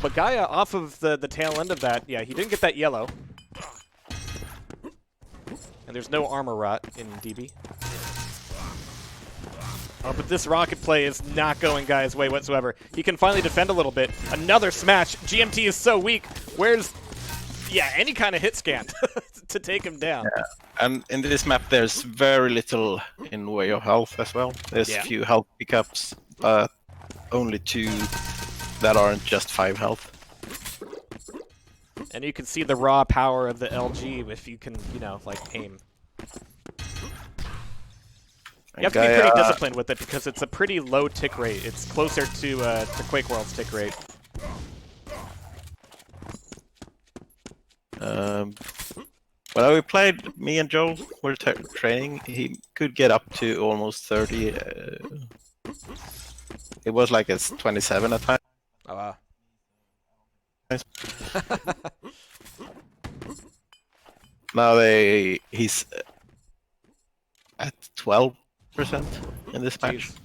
But Gaiia, off of the tail end of that, yeah, he didn't get that yellow. And there's no armor rot in DB. Oh, but this rocket play is not going Gaia's way whatsoever. He can finally defend a little bit. Another smash. GMT is so weak. Where's, yeah, any kind of hit scan to take him down. Yeah. And in this map, there's very little in way of health as well. There's Yeah. a few health pickups, but only 2 that aren't just 5 health. And you can see the raw power of the LG if you can, you know, like aim. You have to be pretty disciplined with it because it's a pretty low tick rate. It's closer to Quake World's tick rate. When we played, me and Joel were training, he could get up to almost 30. It was like it's 27 at times. Oh, wow. Now he's at 12% in this match. Jeez.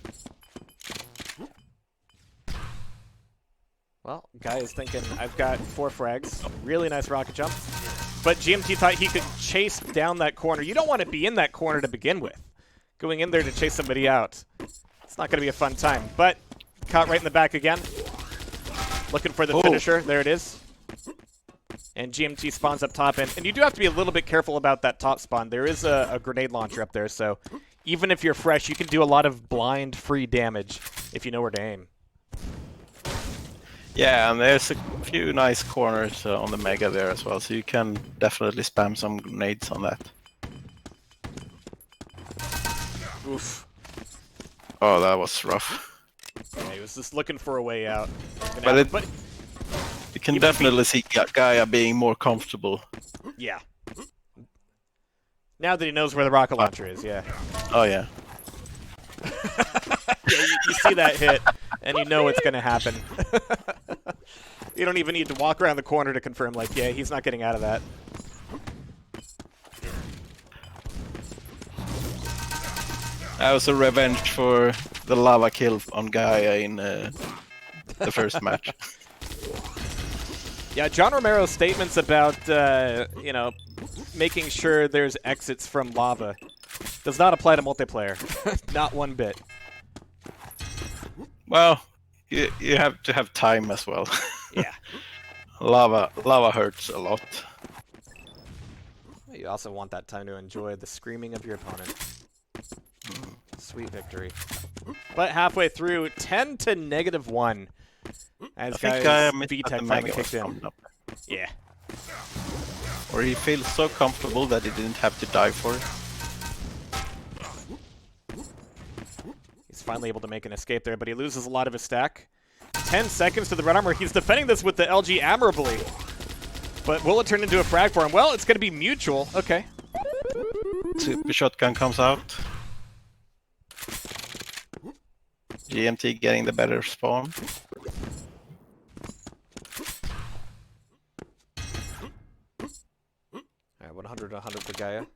Well, Guy is thinking, I've got 4 frags. Really nice rocket jump. But GMT thought he could chase down that corner. You don't want to be in that corner to begin with. Going in there to chase somebody out. It's not going to be a fun time. But caught right in the back again. Looking for the finisher. There it is. And GMT spawns up top. And you do have to be a little bit careful about that top spawn. There is a grenade launcher up there. So even if you're fresh, you can do a lot of blind free damage if you know where to aim. Yeah, and there's a few nice corners on the Mega there as well, so you can definitely spam some grenades on that. Oof. Oh, that was rough. Yeah, he was just looking for a way out. But you can definitely see Gaiia being more comfortable. Yeah. Now that he knows where the rocket launcher is, yeah. Oh, yeah. Yeah, you see that hit, and you know it's going to happen. You don't even need to walk around the corner to confirm, like, yeah, he's not getting out of that. That was a revenge for the lava kill on Gaiia in the first match. Yeah, John Romero's statements about, you know, making sure there's exits from lava Does not apply to multiplayer. Not one bit. Well, you have to have time as well. Yeah. Lava hurts a lot. You also want that time to enjoy the screaming of your opponent. Sweet victory. But halfway through, 10 to -1. As I think guys, missed VTech that the finally Mega was kicked in. coming up. Yeah. Or he feels so comfortable that he didn't have to die for it. He's finally able to make an escape there, but he loses a lot of his stack. 10 seconds to the red armor. He's defending this with the LG admirably. But will it turn into a frag for him? Well, it's going to be mutual. Okay. Super shotgun comes out. GMT getting the better spawn. Alright, 100 for Gaiia.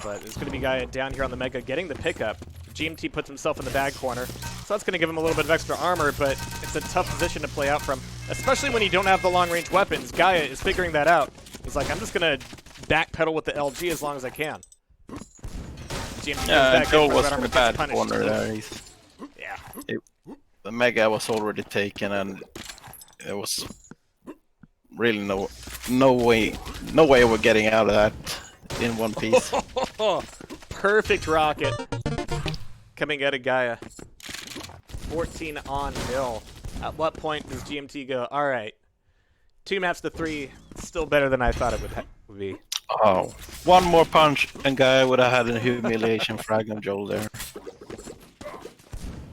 But it's going to be Gaiia down here on the Mega getting the pickup. GMT puts himself in the bag corner. So that's going to give him a little bit of extra armor, but it's a tough position to play out from. Especially when you don't have the long-range weapons. Gaiia is figuring that out. He's like, I'm just going to backpedal with the LG as long as I can. GMT Yeah, back Joel in, was red in armor the bad gets punished. corner there. Yeah. The Mega was already taken, and there was really no way we're getting out of that in one piece. Perfect rocket coming out of Gaiia. 14 on nil. At what point does GMT go, alright, 2 maps to 3, still better than I thought it would be. Oh, one more punch and Guy would have had a humiliation frag on Joel there.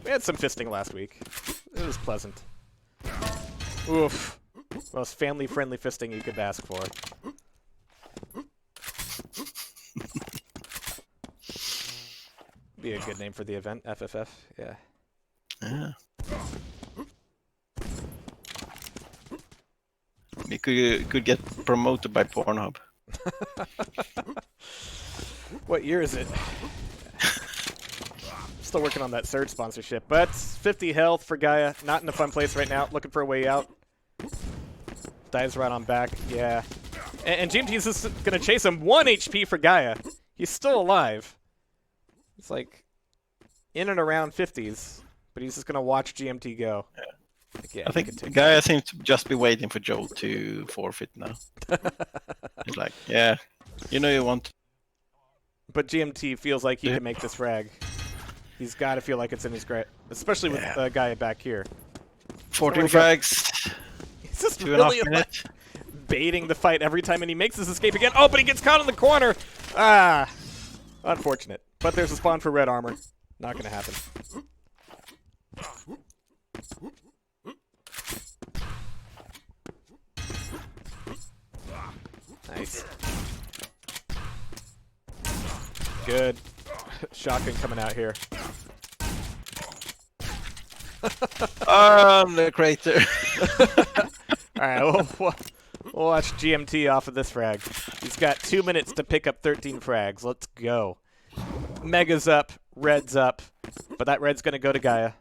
We had some fisting last week. It was pleasant. Oof. Most family-friendly fisting you could ask for. Be a good name for the event, FFF. Yeah. Yeah. We could get promoted by Pornhub. What year is it? Still working on that surge sponsorship, but 50 health for Gaiia. Not in a fun place right now. Looking for a way out. Dives right on back. Yeah. And GMT's just going to chase him. 1 HP for Gaiia. He's still alive. It's like in and around 50s, but he's just going to watch GMT go. Yeah. Like, yeah, I think Gaiia seems to just be waiting for Joel to forfeit now. He's like, yeah, you know you want. But GMT feels like he can make this frag. He's got to feel like it's in his grip, especially with the guy back here. 14 frags. He's just 2.5 really minutes. baiting the fight every time, and he makes his escape again. Oh, but he gets caught in the corner. Ah, unfortunate. But there's a spawn for red armor. Not going to happen. Nice. Good. Shotgun coming out here. The crater. Alright, we'll watch GMT off of this frag. He's got 2 minutes to pick up 13 frags. Let's go. Mega's up, red's up, but that red's going to go to Gaiia.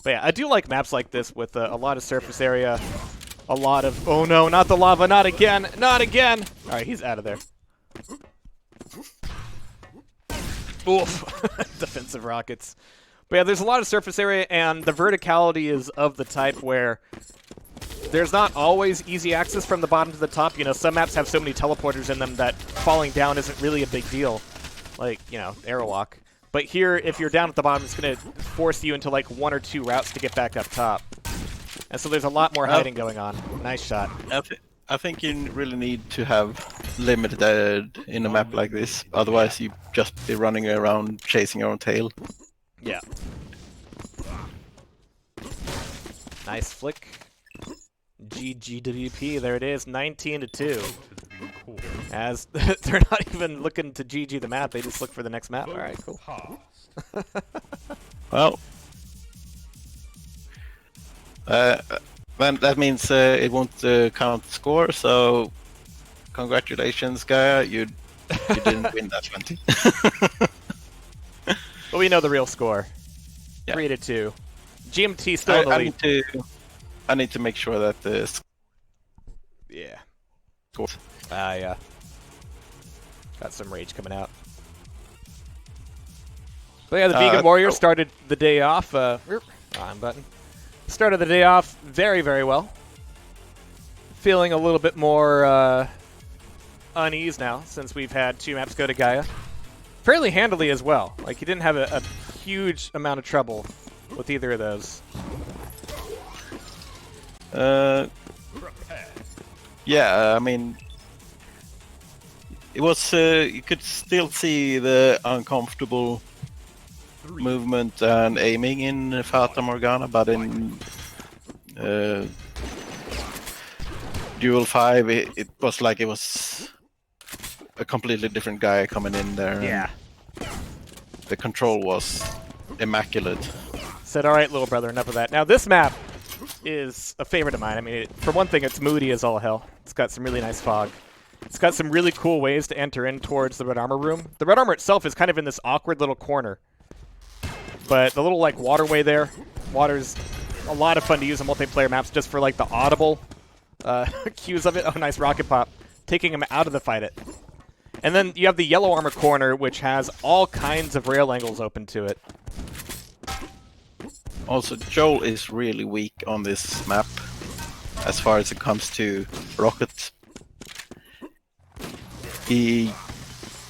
But yeah, I do like maps like this with a lot of surface area, a lot of... Oh no, not the lava, not again, not again! Alright, he's out of there. Oof. Defensive rockets. But yeah, there's a lot of surface area, and the verticality is of the type where there's not always easy access from the bottom to the top. You know, some maps have so many teleporters in them that falling down isn't really a big deal. Like, you know, Airwalk. But here, if you're down at the bottom, it's going to force you into like 1 or 2 routes to get back up top. And so there's a lot more hiding going on. Nice shot. I think you really need to have limited in a map like this. Otherwise, you just be running around chasing your own tail. Yeah. Nice flick. GGWP, there it is, 19-2. As they're not even looking to GG the map, they just look for the next map. All right, cool. Well, then that means it won't count score. So, congratulations, Gaiia. You didn't win that 20. But we know the real score. Yeah. 3-2. GMT still in the lead. I need to make sure that this. Yeah. score. Ah, yeah. Got some rage coming out. But yeah, the Vegan Warrior started the day off. On button. Started the day off very, very well. Feeling a little bit more unease now since we've had 2 maps go to Gaiia. Fairly handily as well. Like, he didn't have a huge amount of trouble with either of those. Yeah, I mean, it was, you could still see the uncomfortable movement and aiming in Fata Morgana, but in Duel 5, it was like it was a completely different guy coming in there. Yeah. The control was immaculate. Said, all right, little brother, enough of that. Now, this map is a favorite of mine. I mean, for one thing, it's moody as all hell. It's got some really nice fog. It's got some really cool ways to enter in towards the Red Armor room. The Red Armor itself is kind of in this awkward little corner. But the little, like, waterway there, water's a lot of fun to use on multiplayer maps just for, like, the audible cues of it. Oh, nice rocket pop. Taking him out of the fight it. And then you have the Yellow Armor corner, which has all kinds of rail angles open to it. Also, Joel is really weak on this map as far as it comes to rocket. He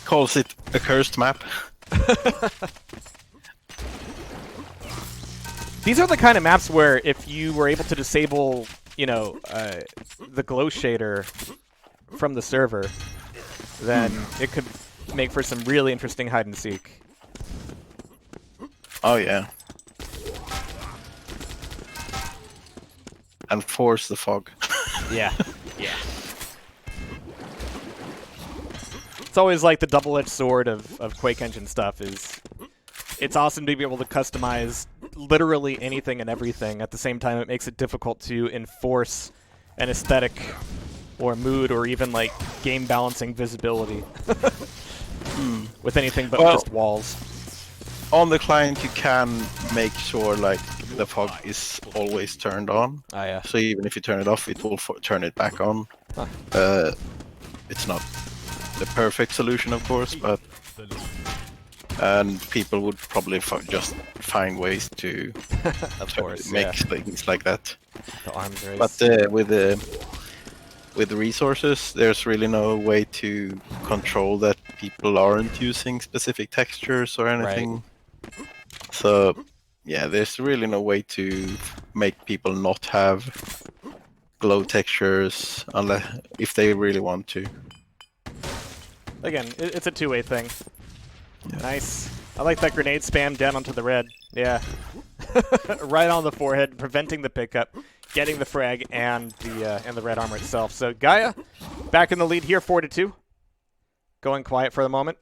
calls it a cursed map. These are the kind of maps where if you were able to disable, you know, the glow shader from the server, then it could make for some really interesting hide and seek. Oh yeah. And force the fog. Yeah. Yeah. It's always like the double-edged sword of Quake Engine stuff is it's awesome to be able to customize literally anything and everything. At the same time, it makes it difficult to enforce an aesthetic or mood or even like game balancing visibility with anything but just walls. On the client, you can make sure like the fog is always turned on. Ah, yeah. So even if you turn it off, it will turn it back on. Huh. It's not the perfect solution, of course, but and people would probably just find ways to of course, make things like that. The arms race. But with the resources, there's really no way to control that people aren't using specific textures or anything. Right. So yeah, there's really no way to make people not have glow textures unless if they really want to. Again, it's a two-way thing. Yeah. Nice. I like that grenade spam down onto the red. Yeah. Right on the forehead, preventing the pickup, getting the frag, and the red armor itself. So Gaiia back in the lead here, 4-2. Going quiet for the moment.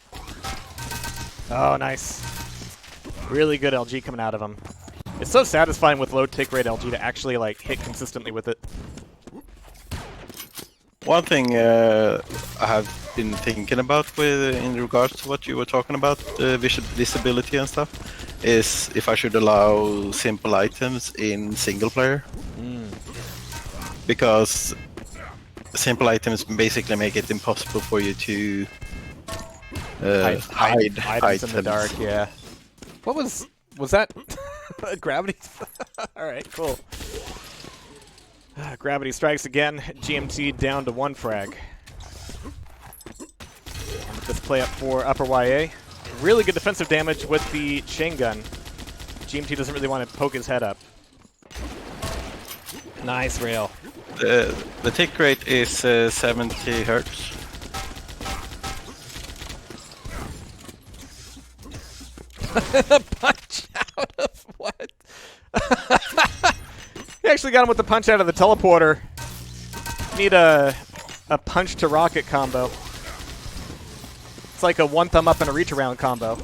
Oh, nice. Really good LG coming out of him. It's so satisfying with low tick rate LG to actually like hit consistently with it. One thing I have been thinking about in regards to what you were talking about, visibility and stuff, is if I should allow simple items in single player. Because simple items basically make it impossible for you to hide items in the dark. Yeah. What was that? Gravity? Alright, cool. Gravity strikes again. GMT down to 1 frag. Let's play up for upper YA. Really good defensive damage with the chain gun. GMT doesn't really want to poke his head up. Nice rail. The tick rate is 70 hertz. Punch out of what? He actually got him with the punch out of the teleporter. Need a punch to rocket combo. It's like a one thumb up and a reach around combo.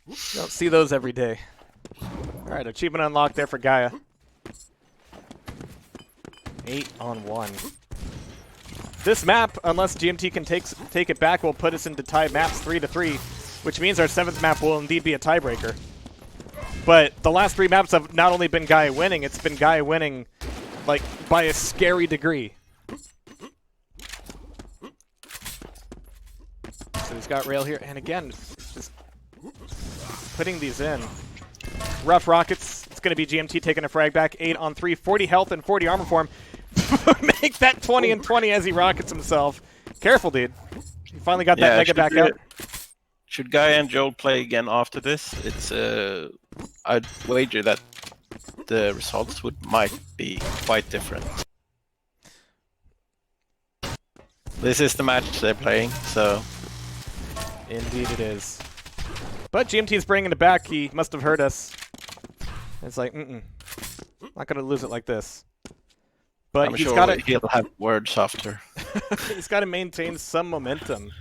You don't see those every day. Alright, achievement unlocked there for Gaiia. 8-on-1. This map, unless GMT can take it back, will put us into tied maps 3-3, which means our 7th map will indeed be a tiebreaker. But the last 3 maps have not only been Gaiia winning, it's been Gaiia winning, like, by a scary degree. So he's got rail here, and again, just putting these in. Rough rockets. It's going to be GMT taking a frag back. 8 on 3, 40 health and 40 armor for him. Make that 20 and 20 as he rockets himself. Careful, dude. He finally got that mega back out. Should Gaiia and Joel play again after this? It's I'd wager that the results might be quite different. This is the match they're playing, so... Indeed it is. But GMT's bringing it back. He must have heard us. It's like, not going to lose it like this. But I'm sure he'll have words after. He's got to maintain some momentum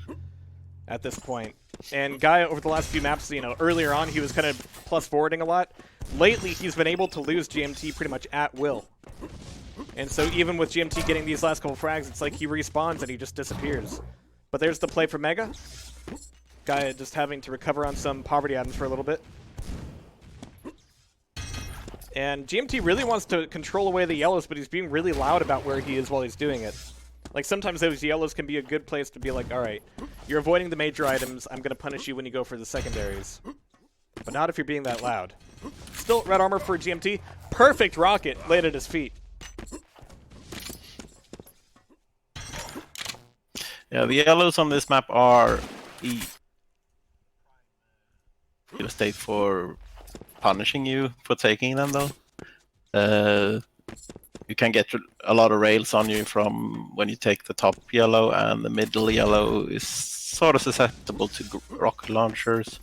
at this point. And Gaiia, over the last few maps, you know, earlier on, he was kind of plus forwarding a lot. Lately, he's been able to lose GMT pretty much at will. And so even with GMT getting these last couple frags, it's like he respawns and he just disappears. But there's the play for Mega. Gaiia just having to recover on some poverty items for a little bit. And GMT really wants to control away the yellows, but he's being really loud about where he is while he's doing it. Like, sometimes those yellows can be a good place to be like, alright, you're avoiding the major items, I'm going to punish you when you go for the secondaries. But not if you're being that loud. Still red armor for GMT. Perfect rocket laid at his feet. Yeah, the yellows on this map are real estate for punishing you for taking them, though. You can get a lot of rails on you from when you take the top yellow, and the middle yellow is sort of susceptible to rocket launchers.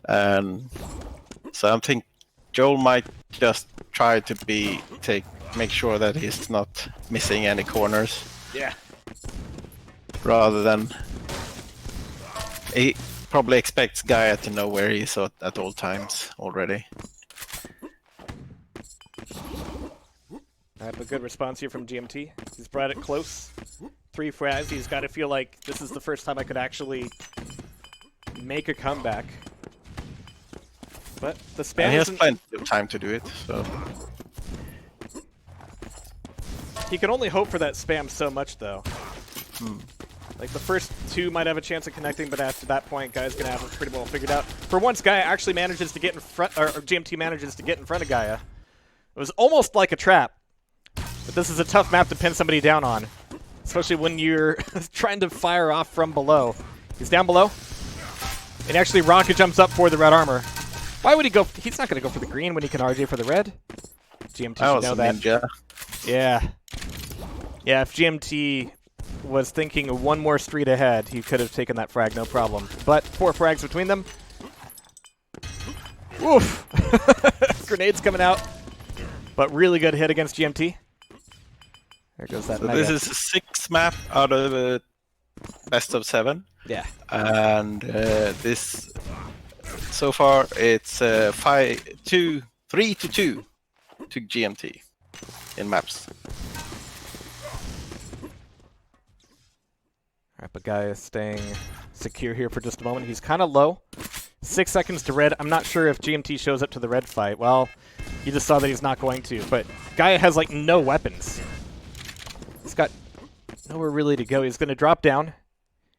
And so I think Joel might just try to make sure that he's not missing any corners. Yeah. Rather than he probably expects Gaiia to know where he is at all times already. Alright, but good response here from GMT. He's brought it close. 3 frags. He's got to feel like this is the first time I could actually make a comeback. But the spam and he has plenty of time to do it, so... He can only hope for that spam so much, though. Like, the first 2 might have a chance of connecting, but after that point, Gaia's going to have it pretty well figured out. For once, Gaiia actually manages to get in front, or GMT manages to get in front of Gaiia. It was almost like a trap. But this is a tough map to pin somebody down on. Especially when you're trying to fire off from below. He's down below. And actually rocket jumps up for the red armor. Why would he go? He's not going to go for the green when he can RJ for the red. GMT should know that. Ninja. Yeah. Yeah, if GMT was thinking one more street ahead, he could have taken that frag, no problem. But 4 frags between them. Oof! Grenades coming out. But really good hit against GMT. There goes that So mega. this is a 6th map out of the best of 7. Yeah. And this, so far, it's 3-2 to GMT in maps. Alright, but Gaiia is staying secure here for just a moment. He's kind of low. 6 seconds to red. I'm not sure if GMT shows up to the red fight. Well, you just saw that he's not going to. But Gaiia has, like, no weapons. He's got nowhere really to go. He's going to drop down.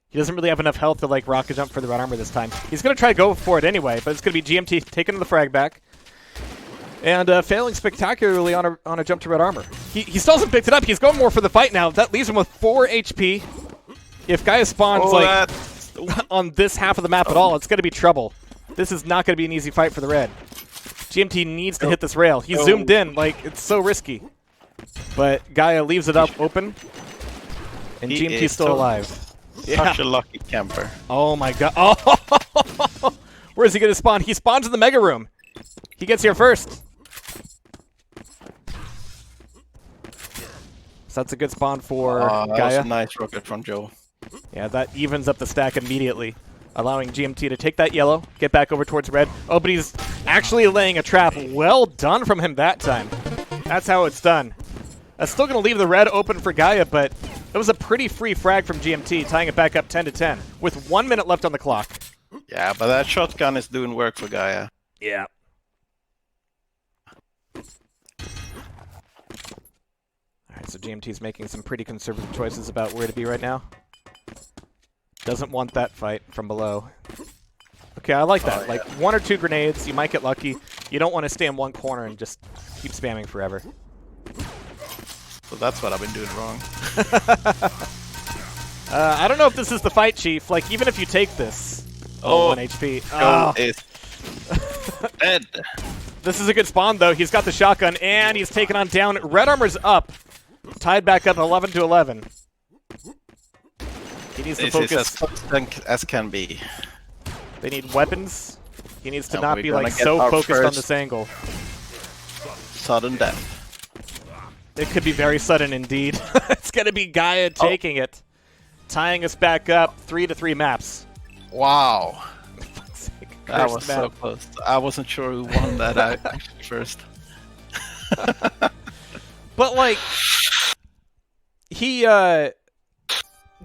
He doesn't really have enough health to, like, rocket jump for the red armor this time. He's going to try to go for it anyway, but it's going to be GMT taking the frag back. And failing spectacularly on a jump to red armor. He still hasn't picked it up. He's going more for the fight now. That leaves him with 4 HP. If Gaiia spawns, on this half of the map at all, it's going to be trouble. This is not going to be an easy fight for the red. GMT needs to hit this rail. He's zoomed in. Like, it's so risky. But Gaiia leaves it up open. And GMT's still alive. Such a lucky camper. Oh my god. Oh! Where's he going to spawn? He spawns in the mega room. He gets here first. So that's a good spawn for That Gaiia. was a nice rocket from Joe. Yeah, that evens up the stack immediately, allowing GMT to take that yellow, get back over towards red. Oh, but he's actually laying a trap. Well done from him that time. That's how it's done. That's still going to leave the red open for Gaiia, but it was a pretty free frag from GMT, tying it back up 10-10, with 1 minute left on the clock. Yeah, but that shotgun is doing work for Gaiia. Yeah. Alright, so GMT's making some pretty conservative choices about where to be right now. Doesn't want that fight from below. Okay, I like that. Oh, Like 1 or 2 grenades, you might get lucky. You don't want to stay in one corner and just keep spamming forever. So that's what I've been doing wrong. I don't know if this is the fight, Chief. Like, even if you take this... Oh, 1 HP. Oh. Is dead. This is a good spawn, though. He's got the shotgun, and he's taken on down. Red Armor's up. Tied back up 11 to 11. He needs to This focus. is as constant as can be. They need weapons. He needs to And not we're be gonna like get so our focused on first- this angle. Sudden death. It could be very sudden indeed. It's gonna be Gaiia taking it, tying us back up 3-3 maps. Wow. That Cursed was map. so close. I wasn't sure who won that actually first. But like, he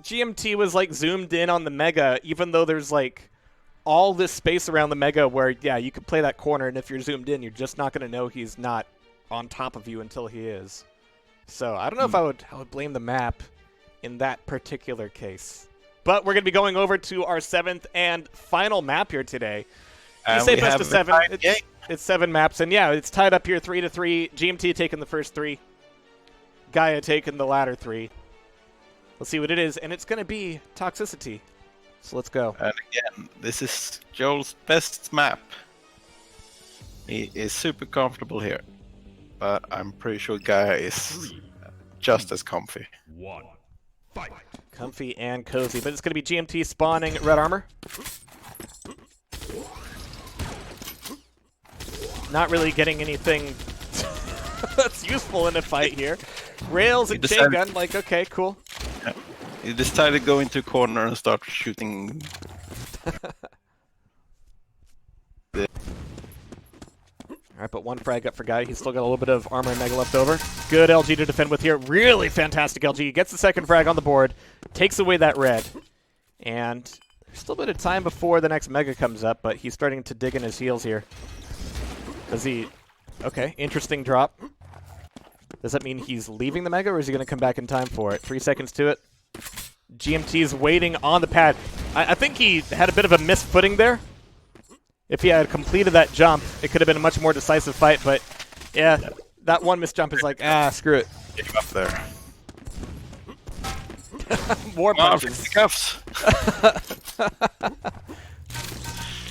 GMT was like zoomed in on the Mega, even though there's like all this space around the Mega where, yeah, you could play that corner, and if you're zoomed in, you're just not gonna know he's not on top of you until he is. So I don't know if I would blame the map in that particular case. But we're gonna be going over to our 7th and final map here today. You And say we best have of the 7. tied game. It's 7 maps, and yeah, it's tied up here 3-3. GMT taking the first 3. Gaiia taking the latter 3. Let's see what it is, and it's going to be Toxicity. So let's go. And again, this is Joel's best map. He is super comfortable here. But I'm pretty sure Gaiia is just as comfy. 1. Fight. Comfy and cozy, but it's going to be GMT spawning Red Armor. Not really getting anything that's useful in a fight here. Rails and chain gun, like, okay, cool. Yeah. He decided to go into a corner and start shooting. Alright, but 1 frag up for Gaiia. He's still got a little bit of armor and mega left over. Good LG to defend with here. Really fantastic LG. Gets the 2nd frag on the board. Takes away that red. And there's still a bit of time before the next mega comes up, but he's starting to dig in his heels here. Does he... Okay, interesting drop. Does that mean he's leaving the mega, or is he going to come back in time for it? 3 seconds to it. GMT's waiting on the pad. I think he had a bit of a missed footing there. If he had completed that jump, it could have been a much more decisive fight, but yeah, that one missed jump is like, screw it. Get him up there. More Wow, punches. cuffs.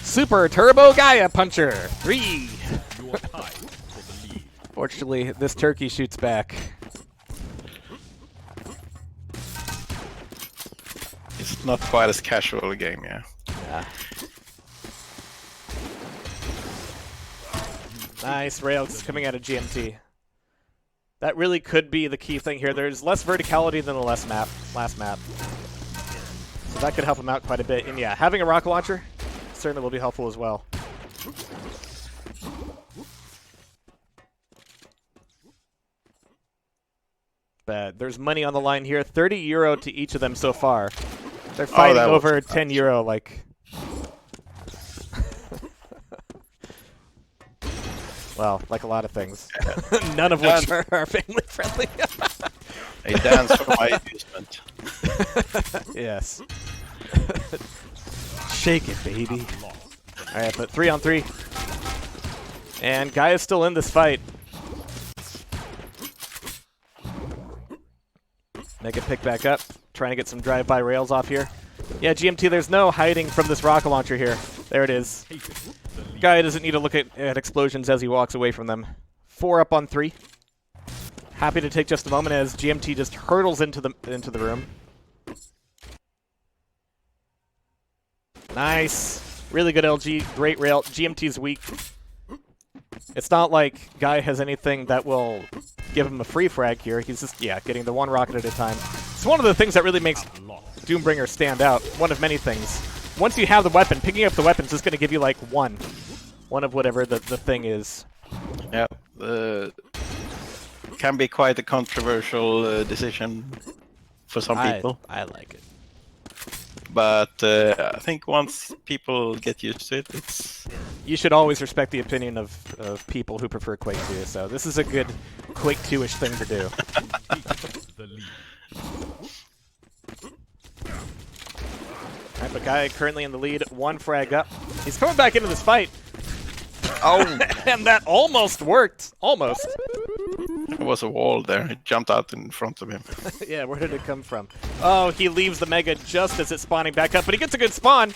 Super Turbo Gaiia Puncher. 3. You're tied for the lead. Fortunately, this turkey shoots back. It's not quite as casual a game, yeah. Yeah. Nice rails coming out of GMT. That really could be the key thing here. There's less verticality than the last map. So that could help him out quite a bit. And yeah, having a rocket launcher certainly will be helpful as well. But there's money on the line here. 30 euro to each of them so far. They're fighting that was over nice. 10 euro, like... Well, like a lot of things. None of which are family friendly. A dance for my amusement. Yes. Shake it, baby. Alright, but 3 on 3. And Gaia's still in this fight. Make it pick back up. Trying to get some drive-by rails off here. Yeah, GMT, there's no hiding from this rocket launcher here. There it is. Gaiia doesn't need to look at explosions as he walks away from them. 4 up on 3. Happy to take just a moment as GMT just hurdles into the room. Nice. Really good LG. Great rail. GMT's weak. It's not like Gaiia has anything that will give him a free frag here. He's just, yeah, getting the 1 rocket at a time. It's one of the things that really makes Doombringer stand out. One of many things. Once you have the weapon, picking up the weapon is just going to give you like 1. 1 of whatever the thing is. Yeah, can be quite a controversial decision for some people. I like it. But I think once people get used to it, it's... You should always respect the opinion of people who prefer Quake 2, so this is a good Quake 2-ish thing to do. The lead. Right, but Gaiia currently in the lead, 1 frag up. He's coming back into this fight. Oh! And that almost worked. Almost. There was a wall there. It jumped out in front of him. Yeah, where did it come from? Oh, he leaves the Mega just as it's spawning back up, but he gets a good spawn.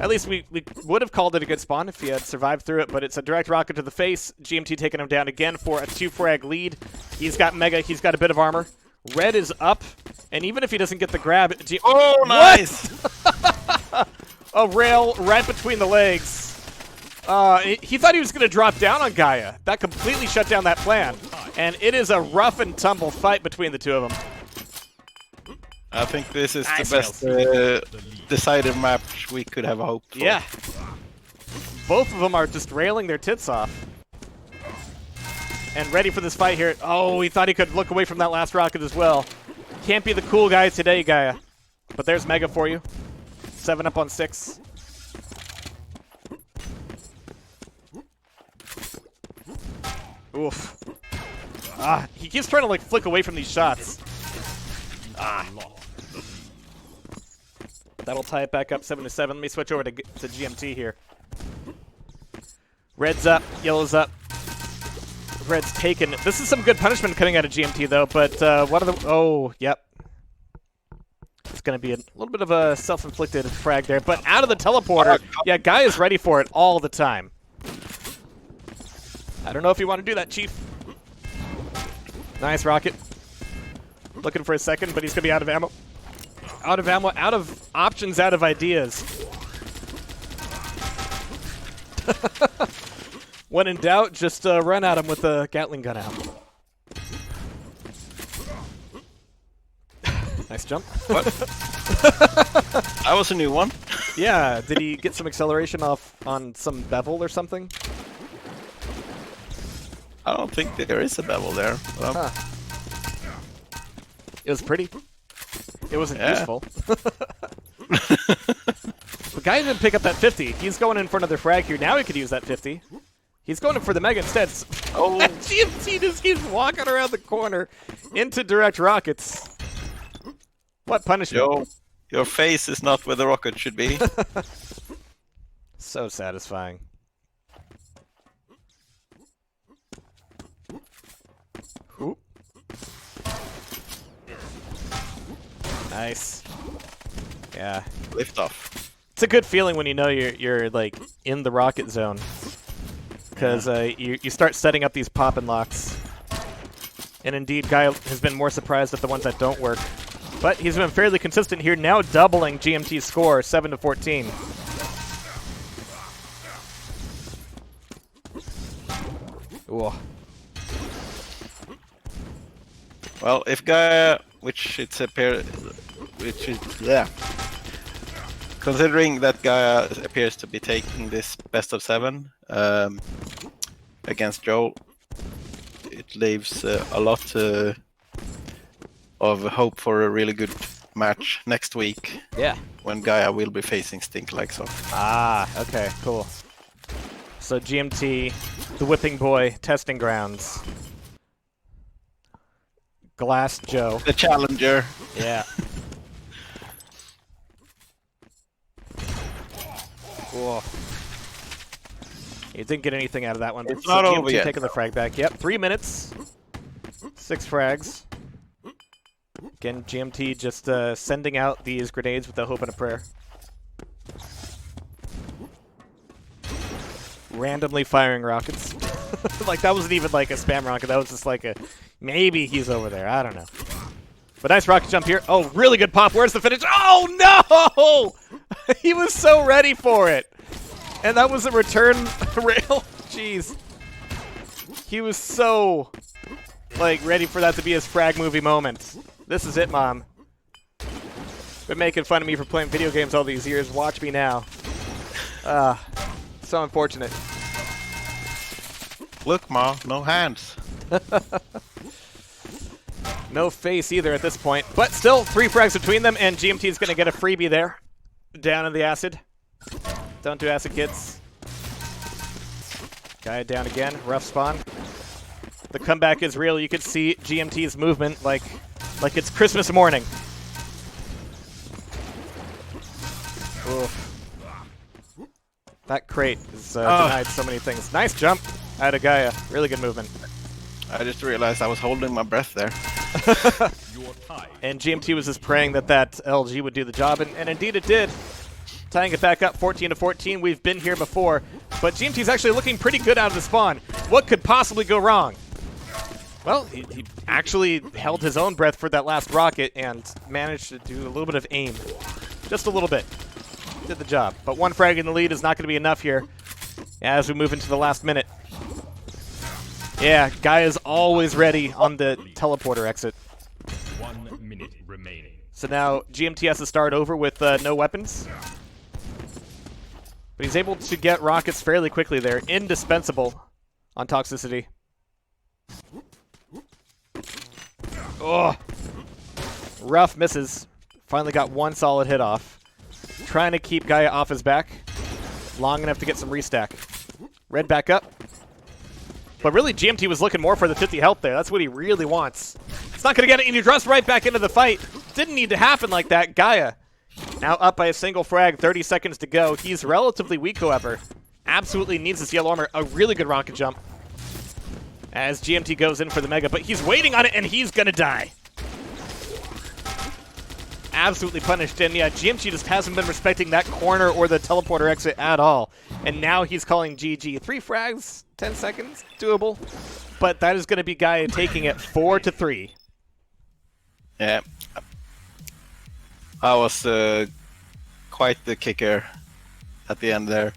At least we would have called it a good spawn if he had survived through it, but it's a direct rocket to the face. GMT taking him down again for a 2-frag lead. He's got Mega. He's got a bit of armor. Red is up, and even if he doesn't get the grab... Oh, nice! A rail right between the legs. He thought he was going to drop down on Gaiia. That completely shut down that plan. And it is a rough and tumble fight between the two of them. I think this is Nice the best decided match we could have hoped for. Yeah. Both of them are just railing their tits off. And ready for this fight here. Oh, he thought he could look away from that last rocket as well. Can't be the cool guy today, Gaiia. But there's Mega for you. 7 up on 6. Oof. He keeps trying to like flick away from these shots. That'll tie it back up 7-7. Let me switch over to GMT here. Red's up, yellow's up. Red's taken. This is some good punishment coming out of GMT though, but what are the... Oh, yep. It's going to be a little bit of a self-inflicted frag there, but out of the teleporter, yeah, Guy is ready for it all the time. I don't know if you want to do that, Chief. Nice rocket. Looking for a second, but he's going to be out of ammo. Out of ammo, out of options, out of ideas. When in doubt, just run at him with the Gatling gun out. Nice jump. What? That was a new one. Yeah, did he get some acceleration off on some bevel or something? I don't think there is a bevel there. Well, Huh. It was pretty. It wasn't useful. The guy didn't pick up that 50. He's going in for another frag here. Now he could use that 50. He's going in for the Mega instead. Oh. GMT just keeps walking around the corner into direct rockets. What punishment? Your face is not where the rocket should be. So satisfying. Ooh. Nice. Yeah. Lift off. It's a good feeling when you know you're like in the rocket zone, because you start setting up these pop and locks. And indeed, Guy has been more surprised at the ones that don't work, but he's been fairly consistent here. Now doubling GMT's score, 7-14. Ooh. Well, if Gaiia, considering that Gaiia appears to be taking this best of 7 against Joe, it leaves a lot of hope for a really good match next week. Yeah. When Gaiia will be facing Stink like so. Ah, okay, cool. So GMT, the whipping boy, testing grounds. Glass Joe. The challenger. Yeah. Cool. You didn't get anything out of that one. It's so not GMT over yet. taking the frag back. Yep, 3 minutes. 6 frags. Again, GMT just sending out these grenades with a hope and a prayer. Randomly firing rockets. Like, that wasn't even like a spam rocket. That was just like a, maybe he's over there. I don't know. But nice rocket jump here. Oh, really good pop. Where's the finish? Oh, no! He was so ready for it. And that was a return rail. Jeez. He was so, like, ready for that to be his frag movie moment. This is it, Mom. Been making fun of me for playing video games all these years. Watch me now. So unfortunate. Look, Ma, no hands. No face either at this point. But still, 3 frags between them, and GMT is going to get a freebie there. Down in the acid. Don't do acid, kids. Guy down again. Rough spawn. The comeback is real. You could see GMT's movement like it's Christmas morning. Oof. That crate is denied so many things. Nice jump out of Gaiia. Really good movement. I just realized I was holding my breath there. You're tied. And GMT was just praying that that LG would do the job, and indeed it did. Tying it back up 14-14. We've been here before, but GMT's actually looking pretty good out of the spawn. What could possibly go wrong? Well, he actually held his own breath for that last rocket and managed to do a little bit of aim. Just a little bit. Did the job. But one frag in the lead is not going to be enough here as we move into the last minute. Yeah, Gaia's always ready on the teleporter exit. 1 minute remaining. So now GMT has to start over with no weapons. But he's able to get rockets fairly quickly there. Indispensable on toxicity. Oh, rough misses. Finally got one solid hit off. Trying to keep Gaiia off his back long enough to get some restack. Red back up. But really, GMT was looking more for the 50 health there. That's what he really wants. It's not going to get it, and he drops right back into the fight. Didn't need to happen like that. Gaiia now up by a single frag, 30 seconds to go. He's relatively weak, however. Absolutely needs this yellow armor. A really good rocket jump as GMT goes in for the mega, but he's waiting on it, and he's going to die. Absolutely punished, and yeah, GMT just hasn't been respecting that corner or the teleporter exit at all. And now he's calling GG. 3 frags, 10 seconds, doable. But that is going to be Gaiia taking it 4-3. Yeah. I was quite the kicker at the end there.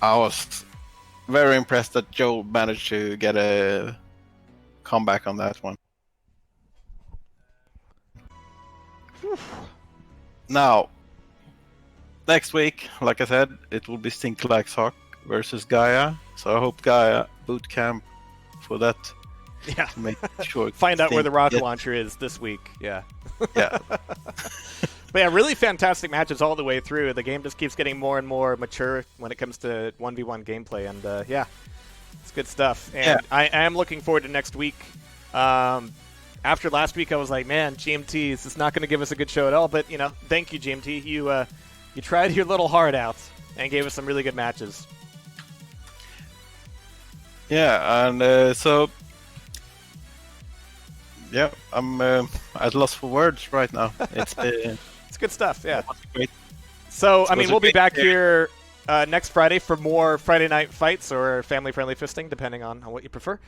I was very impressed that Joe managed to get a comeback on that one. Now, next week, like I said, it will be Stink Like Sock versus Gaiia. So I hope Gaiia boot camp for that. Yeah. To make sure. Find out where the rocket launcher is this week. Yeah. Yeah. But yeah, really fantastic matches all the way through. The game just keeps getting more and more mature when it comes to 1v1 gameplay. And yeah, it's good stuff. And yeah. I am looking forward to next week. After last week, I was like, man, GMT is just not going to give us a good show at all. But, you know, thank you, GMT. You tried your little heart out and gave us some really good matches. Yeah, and so, yeah, I'm at loss for words right now. It's good stuff, yeah. Great. So, I mean, we'll be back here next Friday for more Friday night fights or family-friendly fisting, depending on what you prefer.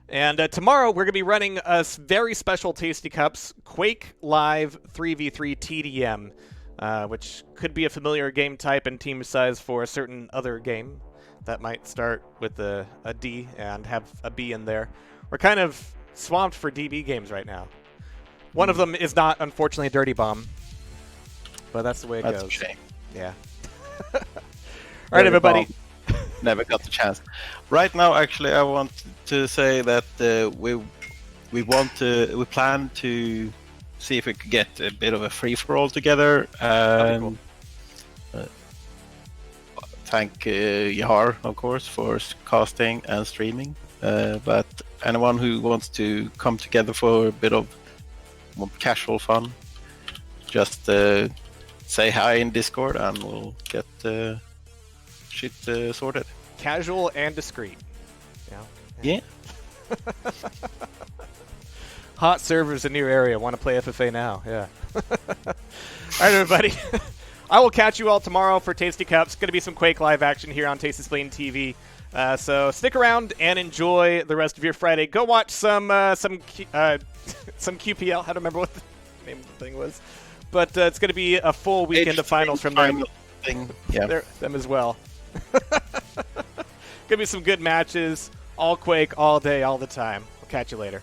And tomorrow, we're going to be running a very special Tasty Cups Quake Live 3v3 TDM, which could be a familiar game type and team size for a certain other game that might start with a D and have a B in there. We're kind of swamped for DB games right now. One of them is not, unfortunately, Dirty Bomb, but that's the way it goes. That's a shame. Yeah. All right, everybody. Never got the chance. Right now, actually, I want to say that we plan to see if we could get a bit of a free for all together. Cool. Thank Jehar, of course, for casting and streaming. But anyone who wants to come together for a bit of more casual fun, just say hi in Discord and we'll get shit sorted. Casual and discreet. Yeah. Hot servers in your area. Want to play FFA now? Yeah. All right, everybody. I will catch you all tomorrow for Tasty Cups. Going to be some Quake Live action here on Tastyspleen TV. So stick around and enjoy the rest of your Friday. Go watch some QPL. I don't remember what the name of the thing was, but it's going to be a full weekend of finals from them. Yeah. Them as well. Gonna be some good matches. All Quake, all day, all the time. We'll catch you later.